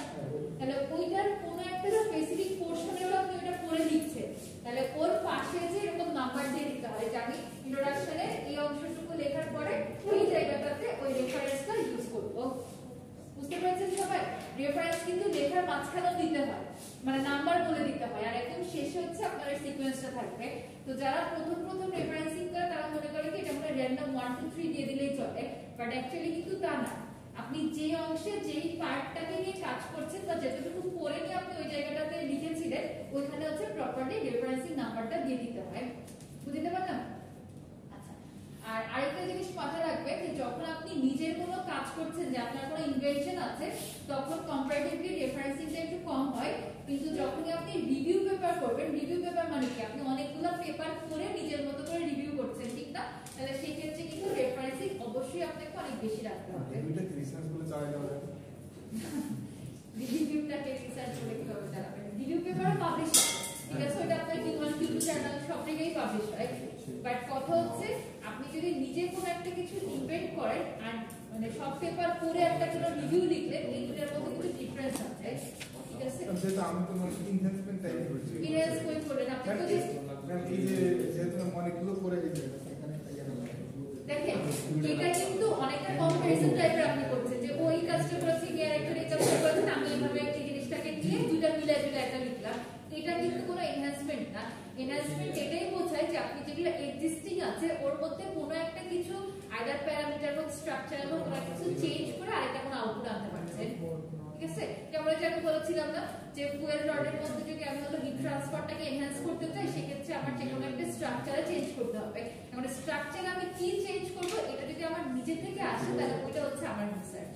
তাহলে ওইটার কোন একটা স্পেসিফিক পোরশনের আপনি ওটা পড়ে লিখছেন, তাহলে ওর পাশে যে এরকম নাম্বার দিয়ে দিতে হয় যে আমি ইন্ট্রোডাকশনে এই অংশটুকু লেখার পরে ওই জায়গাটাতে ওই রেফারেন্সটা ইউজ করব। বুঝতে পারছেন সবাই? রেফারেন্স কিন্তু লেখার মাঝখানেও দিতে হয়, মানে নাম্বার বলে দিতে হয়, আর একদম শেষে হচ্ছে আপনার এই সিকোয়েন্সটা থাকবে। তো যারা প্রথম রেফারেন্সিং করে তারা মনে করে কি এটা আমরা র্যান্ডম 1 2 3 দিয়ে দিলেই চলে, বাট অ্যাকচুয়ালি কিন্তু তা না। আপনি যে অংশে যেই পার্টটাকে নিয়ে কাজ করছেন বা যতটুকু পড়ে নিয়ে আপনি ওই জায়গাটাতে লিখেছিলেন ওইখানে হচ্ছে প্রপারলি রেফারেন্সিং নাম্বারটা দিয়ে দিতে হয়। বুঝতে পারলাম? আচ্ছা, আর আরেকটা জিনিস মাথায় রাখবেন যে যখন আপনি নিজের কোনো কাজ করছেন, যে আপনার কোনো ইনভেনশন আছে, তখন কম্পারেটিভলি রেফারেন্সিংটা একটু কম হয়। কিন্তু যখনই আপনি রিভিউ পেপার করবেন, রিভিউ পেপার মানে কি আপনি অনেকগুলো পেপার পড়ে নিজের মতো করে রিভিউ করছেন, ঠিক না? তাহলে সেই ক্ষেত্রে কিন্তু রেফারেন্সিং অবশ্যই আপনাকে অনেক বেশি রাখতে হবে। রিভিউটাকে রিসার্চ বলে চালাই দেওয়া যায়। রিভিউটাকে রিসার্চ করে কিভাবে চালাবেন? রিভিউ পেপার পাবলিশ হয়, ঠিক আছে, ওটা আপনার কিউটিউব চ্যানেল সব জায়গায় পাবলিশ হয়। বাট কথা হচ্ছে আপনি যদি নিজে কোনো একটা কিছু ইনভেন্ট করেন আর মানে সব পেপার পড়ে একটা কোনো রিভিউ লিখলেন, এই দুটোর মধ্যে কিছু ডিফারেন্স আছে, ঠিক আছে? যেহেতু আমি তো মানে ইনভেস্টমেন্ট টাইপ করছি, ইনভেস্ট করে করলেন আপনি তো এই যে যেহেতু অনেকগুলো করে গেছে এখানে দেখেন, এটা কিন্তু অনেকটা কম্পারিজন টাইপের আপনি করছেন যে ওই কাজটা করেছে কি আর একটা এই কাজটা করেছেন, আমি এইভাবে একটা জিনিসটাকে নিয়ে দুইটা মিলাই একটা লিখলাম। এটা কিন্তু কোনো এনহ্যান্সমেন্ট না। এনহ্যান্সমেন্ট এটাই বোঝায় যে আপনি যেগুলো এক্সিস্টিং আছে ওর মধ্যে কোনো একটা কিছু আইদার প্যারামিটার হোক স্ট্রাকচার হোক কোনো কিছু চেঞ্জ করে আরেকটা কোনো আউটপুট আনতে পারছেন, ঠিক আছে? যেমন যে আমি বলেছিলাম না যে ফুয়েল রডের মধ্যে যদি আমি হলো হিট ট্রান্সফারটাকে এনহ্যান্স করতে চাই, সেক্ষেত্রে আমার যে কোনো একটা স্ট্রাকচারে চেঞ্জ করতে হবে। এখন স্ট্রাকচারে আমি কি চেঞ্জ করবো এটা যদি আমার নিজে থেকে আসে তাহলে ওইটা হচ্ছে আমার রিসার্চ।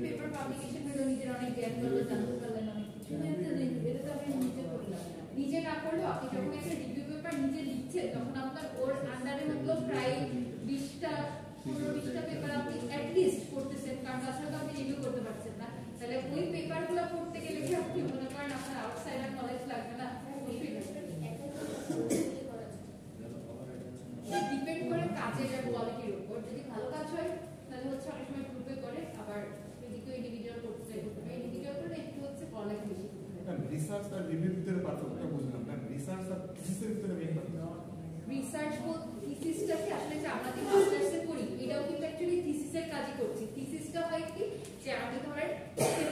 পেপার পাবলিকেশন হলো নিজের অনেক জ্ঞান হলো, জানতে পারলেন অনেক কিছু, এটা তো আপনি নিজে করলাম, নিজে না করলেও আপনি যখন একটা রিভিউ পেপার নিজে লিখছেন তখন আপনার ওর আন্ডারে তাছাড়া তো আপনি রিভিউ করতে পারছেন না। তাহলে ওই পেপারগুলো পড়তে গেলে কি আপনি মনে করেন আপনার আউটসাইডার নলেজ লাগবে না? ডিপেন্ড করে কাজের কোয়ালিটির উপর। যদি ভালো কাজ হয় তাহলে হচ্ছে অনেক সময় গ্রুপে করে, আবার যদি কেউ ইন্ডিভিজুয়াল করতে চাই করতে পারে। ইন্ডিভিজুয়াল করলে একটু হচ্ছে পড়ালেখা বেশি করতে হবে। রিসার্চ আর রিভিউর ভিতরে পার্থক্যটা বুঝলাম না, রিসার্চ আর থিসিসের ভিতরে মেইন পার্থক্য। রিসার্চ থিসিসটাকে আসলে যে আমরা যে মাস্টার্সে করি এটাও কিন্তু অ্যাকচুয়ালি থিসিসের কাজই করছি। থিসিসটা হয় কি যে আপনি ধরেন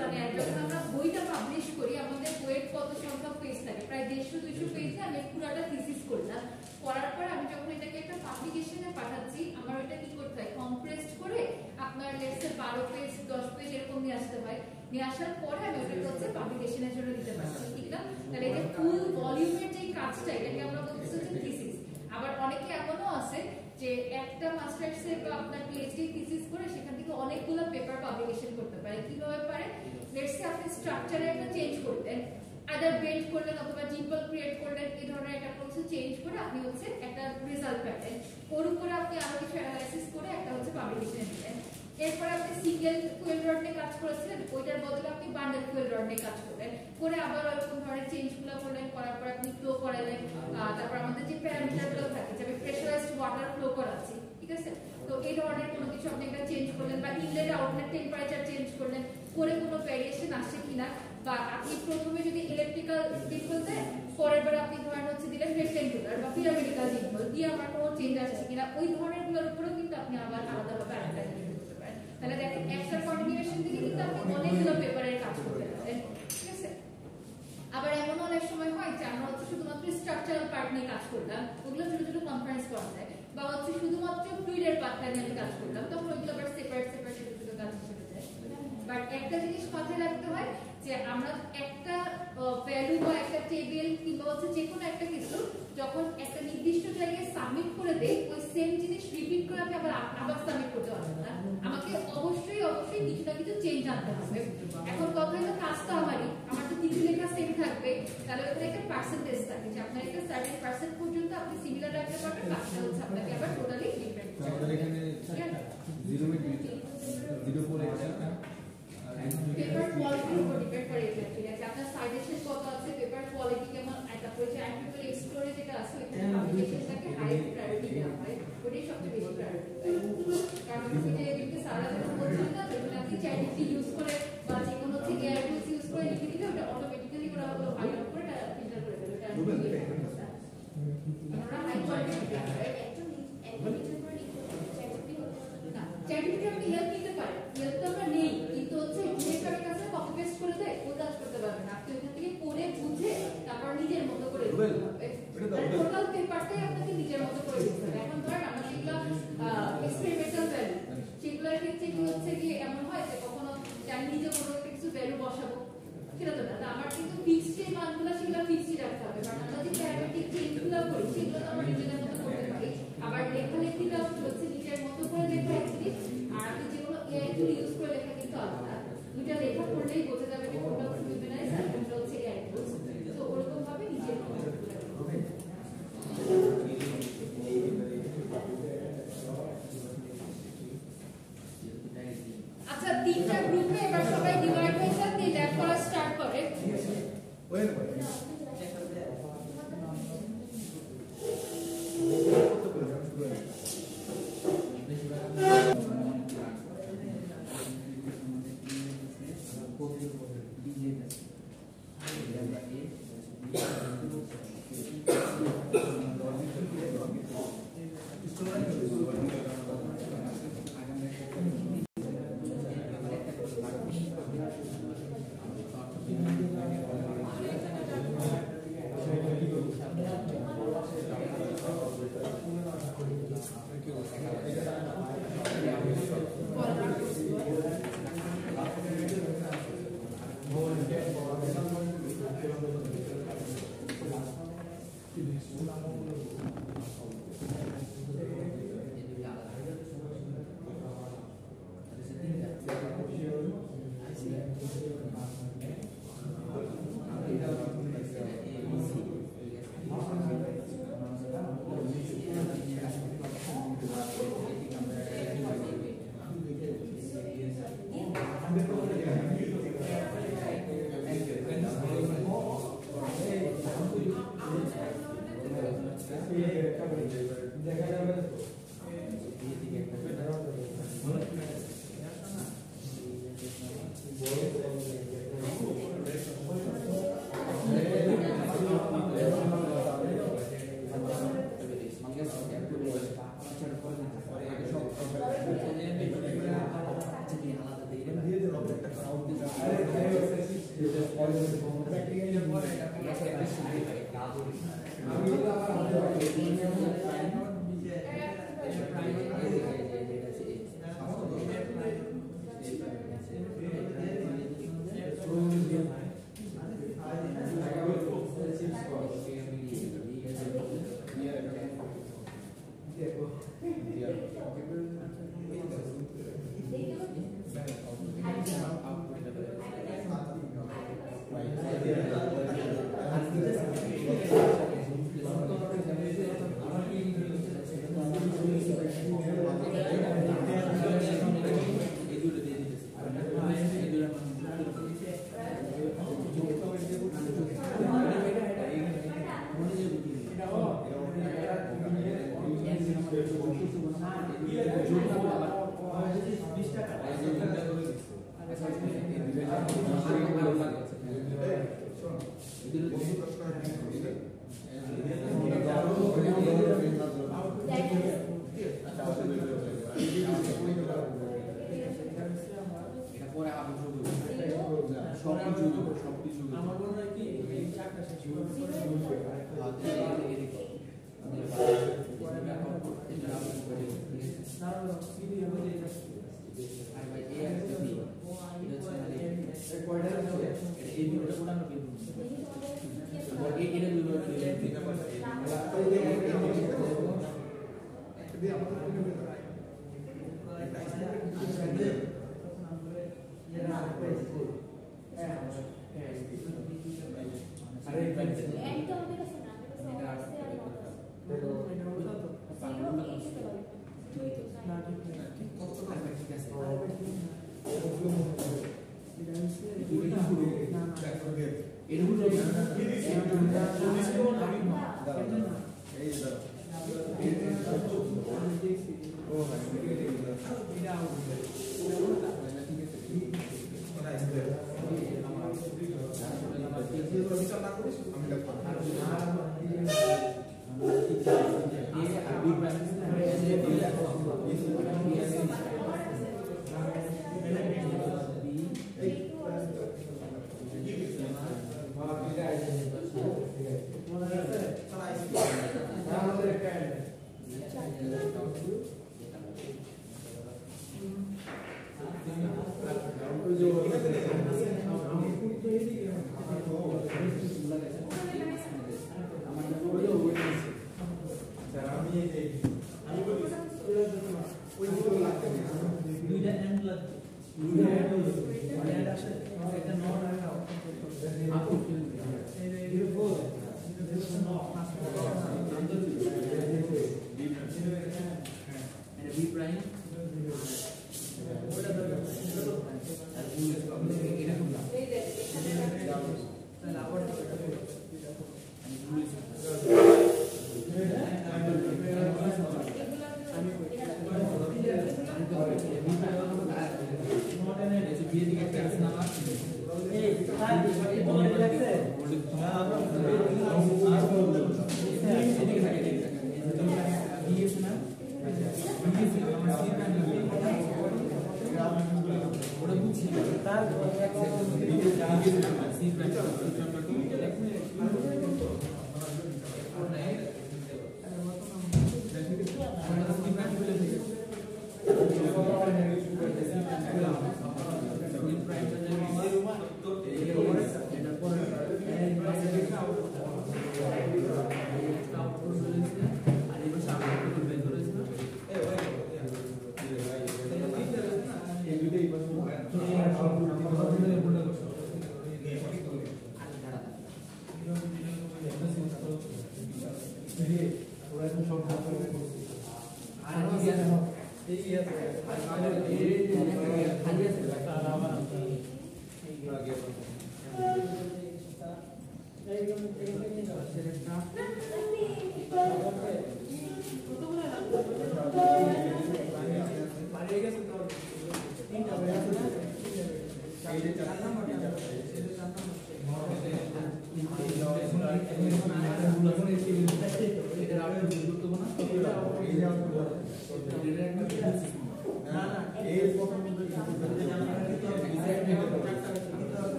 মানে যখন আমরা বইটা পাবলিশ করি আমাদের বইয়ের কত সংখ্যক পেজ থাকে, প্রায় 150-200 পেজে আমি পুরোটা থিসিস করলাম। করার পর আমি যখন এটাকে একটা পাবলিকেশনে পাঠাচ্ছি আমার ওইটা কি করতে হয়, কম্প্রেসড করে আপনার লেটস 12 পেজ 10 পেজ এরকম নিয়ে আসতে হয়। নিয়ে আসার পরে আমি ওটাকে হচ্ছে পাবলিকেশনের জন্য দিতে পারছি, ঠিক না? তাহলে এই যে ফুল ভলিউমের যে কাজটা এটাকে আমরা বলতেছি হচ্ছে থিসিস। আবার অনেকে এমনও আছে যে একটা মাস্টার্সে বা আপনার পিএইচডি থিসিস করে সেখান থেকে অনেকগুলো পেপার পাবলিকেশন করতে পারে। কিভাবে পারে? লেটস সে আপনি স্ট্রাকচারে একটা চেঞ্জ করতেন, আদার বেল্ট করলেন অথবা জিম্পল ক্রিয়েট করলেন, এই ধরনের একটা প্রসেস চেঞ্জ করে আপনি হচ্ছে একটা রেজাল্ট পেতেন। ওর উপরে আপনি আরো কিছু অ্যানালাইসিস করে একটা হচ্ছে পাবলিকেশন দিলেন। এরপর আপনি সিঙ্গেল কুয়েল রড নিয়ে কাজ করেছিলেন, ওইটার বদলে আপনি বান্ডেল কুয়েল রড নিয়ে কাজ করলেন, করে আবার ওরকম ধরনের চেঞ্জগুলো করলেন, করার পর আপনি ফ্লো করালেন। তারপর আমাদের যে প্যারামিটারগুলো থাকে যে আমি প্রেসারাইজড ওয়াটার ফ্লো করাচ্ছি, ঠিক আছে? তো এই ধরনের কোনো কিছু আপনি একটা চেঞ্জ করলেন বা ইনলেট আউটলেট টেম্পারেচার চেঞ্জ করলেন, করে কোনো ভ্যারিয়েশন আসছে কিনা, বা আপনি প্রথমে যদি ইলেকট্রিক্যাল ডিম্পল দেন পরের বার আপনি ধরেন হচ্ছে দিলেন রেক্টেঙ্গুলার বা পিরামিডিক্যাল ডিম্পল দিয়ে আমার কোনো চেঞ্জ আসছে কিনা, ওই ধরনের গুলোর উপরেও কিন্তু আপনি আবার আলাদাভাবে আরেকটা করতে পারেন। তাহলে দেখেন একটা কন্টিনিউয়েশন থেকে কিন্তু আপনি অনেকগুলো পেপারের কাজ করতে পারেন, ঠিক আছে? আবার এমন অনেক সময় হয় যে আমরা হচ্ছে শুধুমাত্র স্ট্রাকচারাল পার্ট নিয়ে কাজ করলাম, ওগুলো ছোট ছোট কনফারেন্স করা যায়, বা হচ্ছে শুধুমাত্র ফ্লুইডের পার্টটা নিয়ে কাজ করলাম, তখন ওইগুলো আবার সেপারেট সেপারেট ছোট ছোট কাজ হিসেবে যায়। বাট একটা জিনিস মাথায় রাখতে হয় যে আমরা একটা ভ্যালু বা একটা টেবিল কিংবা হচ্ছে যে কোনো একটা কিছু যখন একটা নির্দিষ্ট জায়গায় সাবমিট করে দেই, ওই সেম জিনিস রিপিট করে আমি আবার সাবমিট করতে পারবো না। আমাকে অবশ্যই কিছু না কিছু চেঞ্জ আনতে হবে। এখন কথা হলো কাজটা আমারই, আমার তো কিছু লেখা সেম থাকবে, তাহলে ওখানে একটা পার্সেন্টেজ থাকে যে আপনার একটা সার্টেন পার্সেন্ট পর্যন্ত আপনি সিমিলার রাখতে পারবেন, বাকিটা হচ্ছে আপনাকে আবার টোটালি ডিফারেন্ট করতে হবে। আমাদের এখানে 0 করে পেপার কোয়ালিটির উপর ডিপেন্ড করে ঠিক আছে, আপনার সাজেশন কত আছে, পেপার কোয়ালিটি কেমন, তারপরে যে আইপিএল এক্সপ্লোরে যেটা আছে ওইখানে পাবলিকেশনটাকে হাই প্রায়োরিটি দেওয়া হয়, ওটাই সবচেয়ে বেশি প্রায়োরিটি পায়। কারণ হচ্ছে যে এদিকে সারা যখন বলছেন না যখন আপনি চ্যাটজিপিটি ইউজ করে বা যে কোনো হচ্ছে এআই টুলস ইউজ করে লিখে দিলে ওটা অটোমেটিক্যালি ওরা হলো হাইলাইট করে এটা ফিল্টার করে দেবে। আমরা হাই কোয়ালিটি চ্যাটজিপিটি আপনি হেল্প নিতে পারেন, হেল্প তো আমরা নেই, কিন্তু হচ্ছে ডিরেক্টরের কাছে কপি পেস্ট করে দেয় ওই কাজ করতে পারবেন আপনি, ওইখান থেকে পড়ে বুঝে তারপর নিজের মতো করে দিতে হবে। টোটাল পেপারটাই আপনাকে নিজের মতো করে দিতে হবে। এখন ধরেন আমরা যেগুলো এক্সপেরিমেন্টাল ভ্যালু সেগুলোর ক্ষেত্রে কি হচ্ছে কি এমন হয় যে কখনো আমি নিজে কোনো একটা কিছু ভ্যালু বসাবো, সেটা তো না, আমার কিন্তু ফিক্সড যে মানগুলো সেগুলো ফিক্সডই রাখতে হবে। কারণ আমরা যে প্যারামেট্রিক চেঞ্জগুলো করি সেগুলো তো আমরা নিজেদের মতো করতে পারি। আবার লেখালেখিটা হচ্ছে নিজের মতো করে লেখা এক জিনিস, আর আপনি যেগুলো এআই টুল ইউজ করে লেখা কিন্তু আলাদা। দুইটা লেখা পড়লেই বোঝা যাবে যে কোনটা হচ্ছে ফিউমেনাইজ আর কোনটা হচ্ছে এআই টুলস। তো ওরকম ভাবে নিজের মতো করে আচ্ছা, তিনটা গ্রুপে এবার সবাই ডিভাইড হয়ে যান, দিয়ে ল্যাব করা স্টার্ট করে। আমার মনে হয় কি এই চারটা শেষ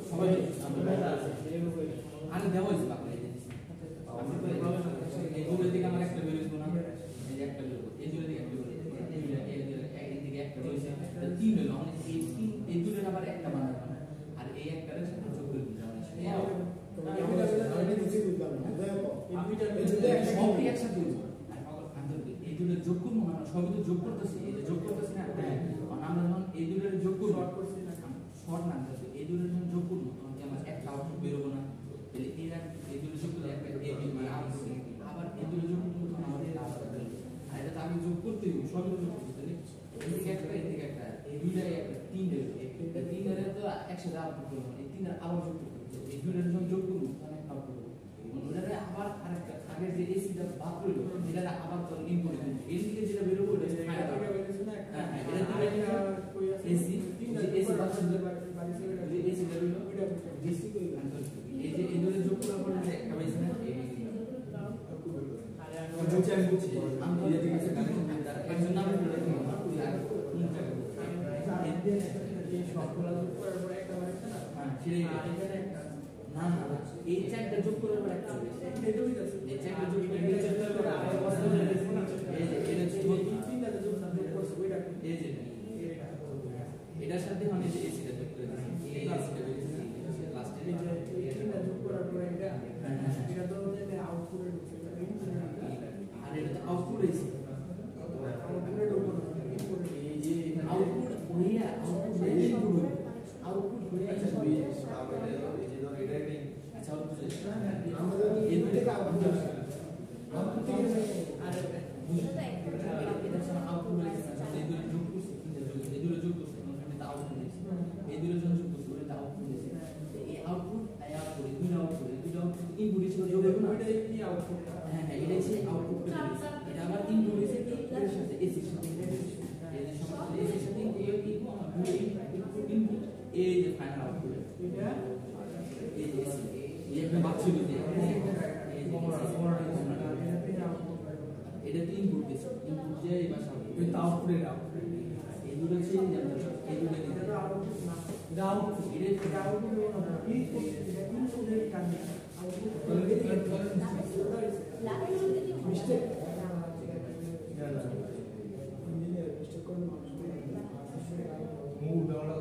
সবাই আরে দেওয়া হয়েছে বাকি এই দুটোর দিকে আমার একটা বেরোইছে না এই যে একটা বেরোবো এই দুটোর দিকে একটা বেরোইছে এই দিকে একটা বেরোইছে তিন হলো মানে এই দুটোর আবার একটা বানাবো আর এই একটার সাথে যোগ করে দিলাম সবই একসাথে এই দুটো যোগ করবো না সবই তো যোগ করতেছি এই যে যোগ করতেছি না আমরা যখন এই দুটোর যোগ করবো শর্ট করছি না শর্ট না এই দুটোর যখন যোগ করবো তখন কি আমার একটা আউটপুট বেরোবো না তাহলে এই দুটো যোগ করলে একটা এ বি মানে আবার এই দুটো যোগ করবো তখন আমাদের আবার বেরোবে আর এটা তো আমি যোগ করতেই হবে সবই যোগ করতে এদিকে একটা এই দুইটাই একটা তিনটে তিনটারে তো একসাথে আউটপুট করবো এই তিনটা আবার যোগ করতে এই দুটোর যখন যোগ করবো তখন একটা আউটপুট করবো ওটারে আবার আরেকটা আগে যে এসিটা বাদ রইলো এটা আবার তো ইনপুট দেবো এর দিকে যেটা বেরোবো এটা এসি এসি বাদ দিলে এসি বেরোলো ডিসি কই এই যে এই দুটো যোগ করার পরে একটা বেশি না আমি বুঝছি আমি এই দিকে একজন নাম এই সবগুলো যোগ করার পরে একটা বাড়ছে না হ্যাঁ সেটাই না এই চারটা যোগ করার পর একটা এটাই আছে এই চারটা যোগ করে এই চারটা করে আবার বসে এই যে এটা যোগ তিনটা যোগ করছে ওইটা এই যে এটার সাথে মানে যে এসিটা যোগ করে দিয়েছি এই এসিটা বেরিয়েছে লাস্টে এই যে তিনটা যোগ করার পর এটা তো আউটপুটে ঢুকছে আর এটা তো আউটপুট এসি আউটপুটে ঢুকলো এই যে আউটপুট হইয়া আউটপুট হইয়া আচ্ছা এই যে ফাইনাল আউটপুট এটা তিন ইনপুট দিছে ইনপুট যে এবার এই আউটপুটের আউটপুট এই দুটো চেঞ্জ জানতে এই দুটো এটা আউটপুট না এটা আউটপুট এটা আউটপুট না ইনপুটের কাজ আউটপুট মিস্টেক ইঞ্জিনিয়ার মিস্টেক করে মুভ দেওয়া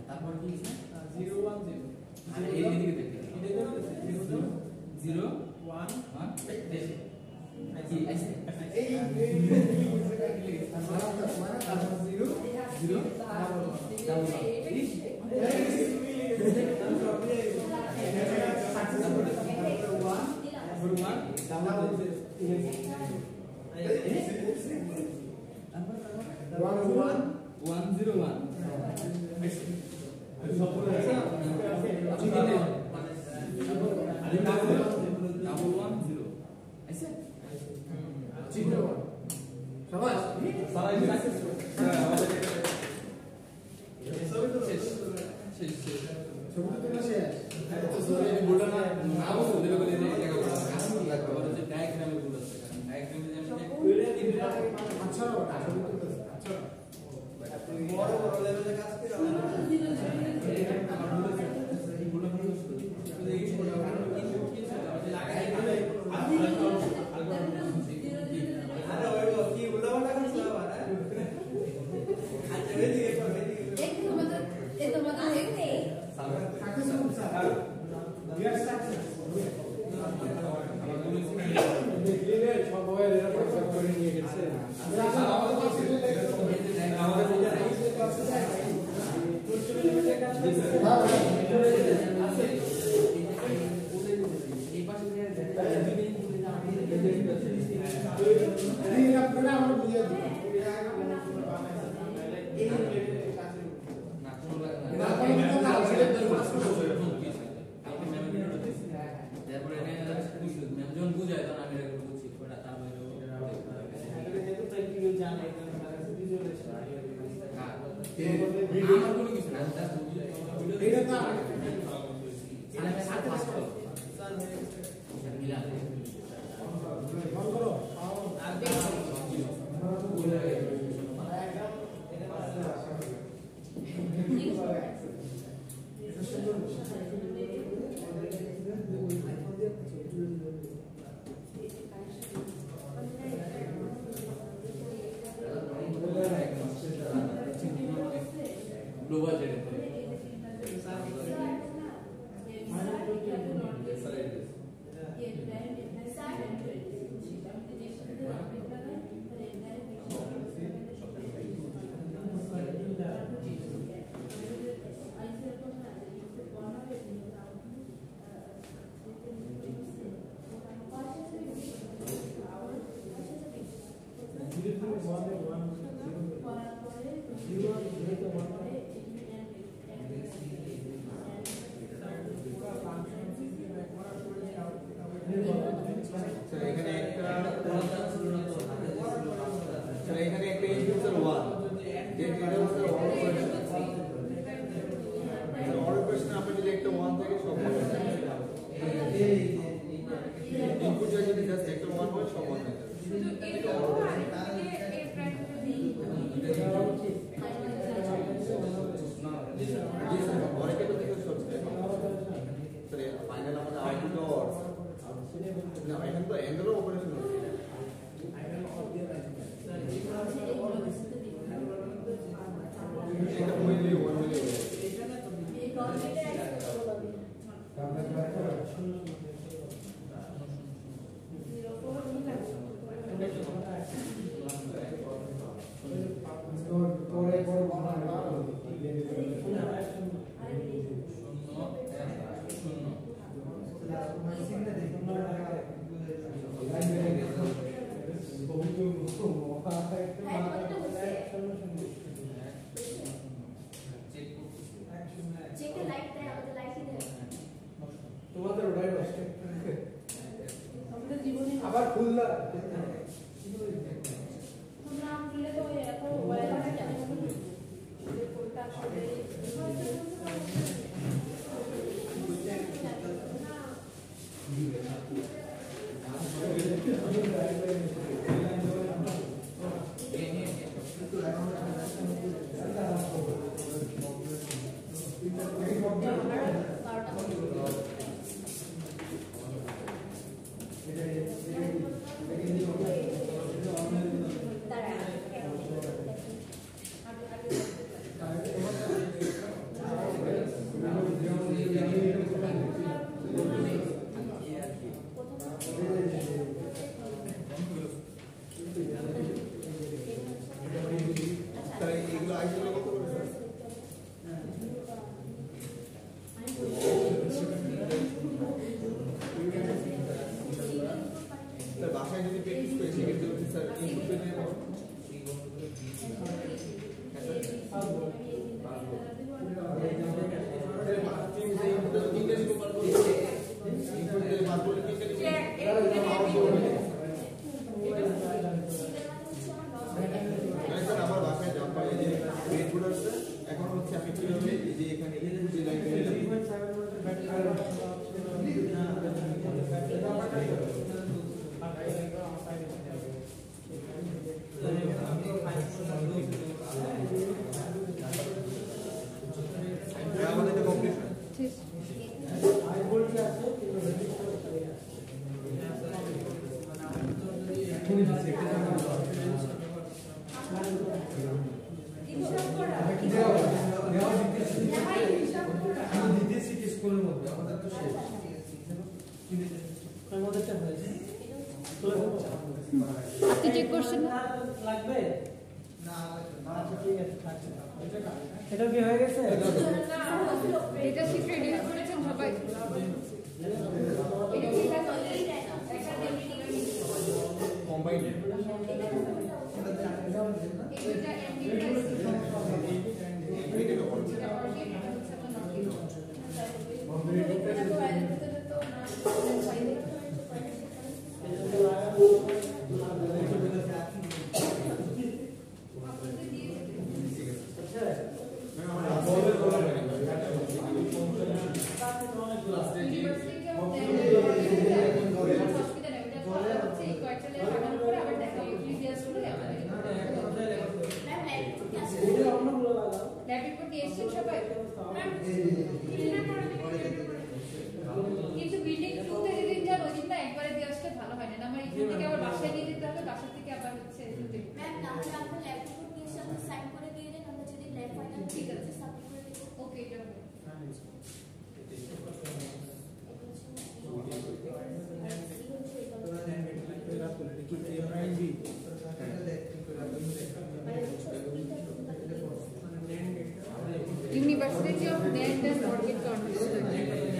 তারপর কি 0 1 0 আর এই দিকে দেখতে এটা তো 0 1 1 দেখি কি আছে এই 0 0 সবাই এরা পয়সা করে নিয়ে গেছে page user 1 date user 1 order question আপনি যদি একটা 1 থেকে সব ইনপুট যদি জাস্ট একটা 1 হয় সব 1 হয়ে যাবে শুধু এটা আর এ প্রাইম অনেকে তো ঠিক সব সরি ফাইনাল আমাদের আউটপুট অর না এখানে তো এন্ডারও অপারেশন হচ্ছে এটা হইলে 1 হইলে তোমাদের ওটাই নষ্ট আবার খুললা তোমরা খুললে তো এখন মোবাইল আছে জানো কোনটা আসলে বাসায় যদি প্র্যাকটিস করে সেক্ষেত্রে স্যার ইনপুট পেয়ে নেব আমার বাসায় জব পাই যে ইনপুট আসছে এখন হচ্ছে আমি কিভাবে এই যে এখানে ইনপুট ডিজাইন করে আপনি চেক করছেন লাগবে না ঠিক আছে এটা কি হয়ে গেছে ডেটা শিট রেডি করেছেন সবাই এটা ঠিক আছে কম্বাইন্ড এটা কিন্তু বিল্ডিং 2 থেকে দিন যান ওই দিনটা একবারে দিয়ে আসলে ভালো হয় না আমার এখান থেকে আবার বাসায় নিয়ে যেতে হবে বাসা থেকে আবার হচ্ছে ম্যাম তাহলে আপনার ল্যাব রিপোর্ট নিয়ে এসে আপনি সাইন করে দিয়ে দেন আমরা যদি ল্যাব ফাইনাল ঠিক আছে সাবমিট করে দেব ওকে এটা হবে University of Land and Market Control.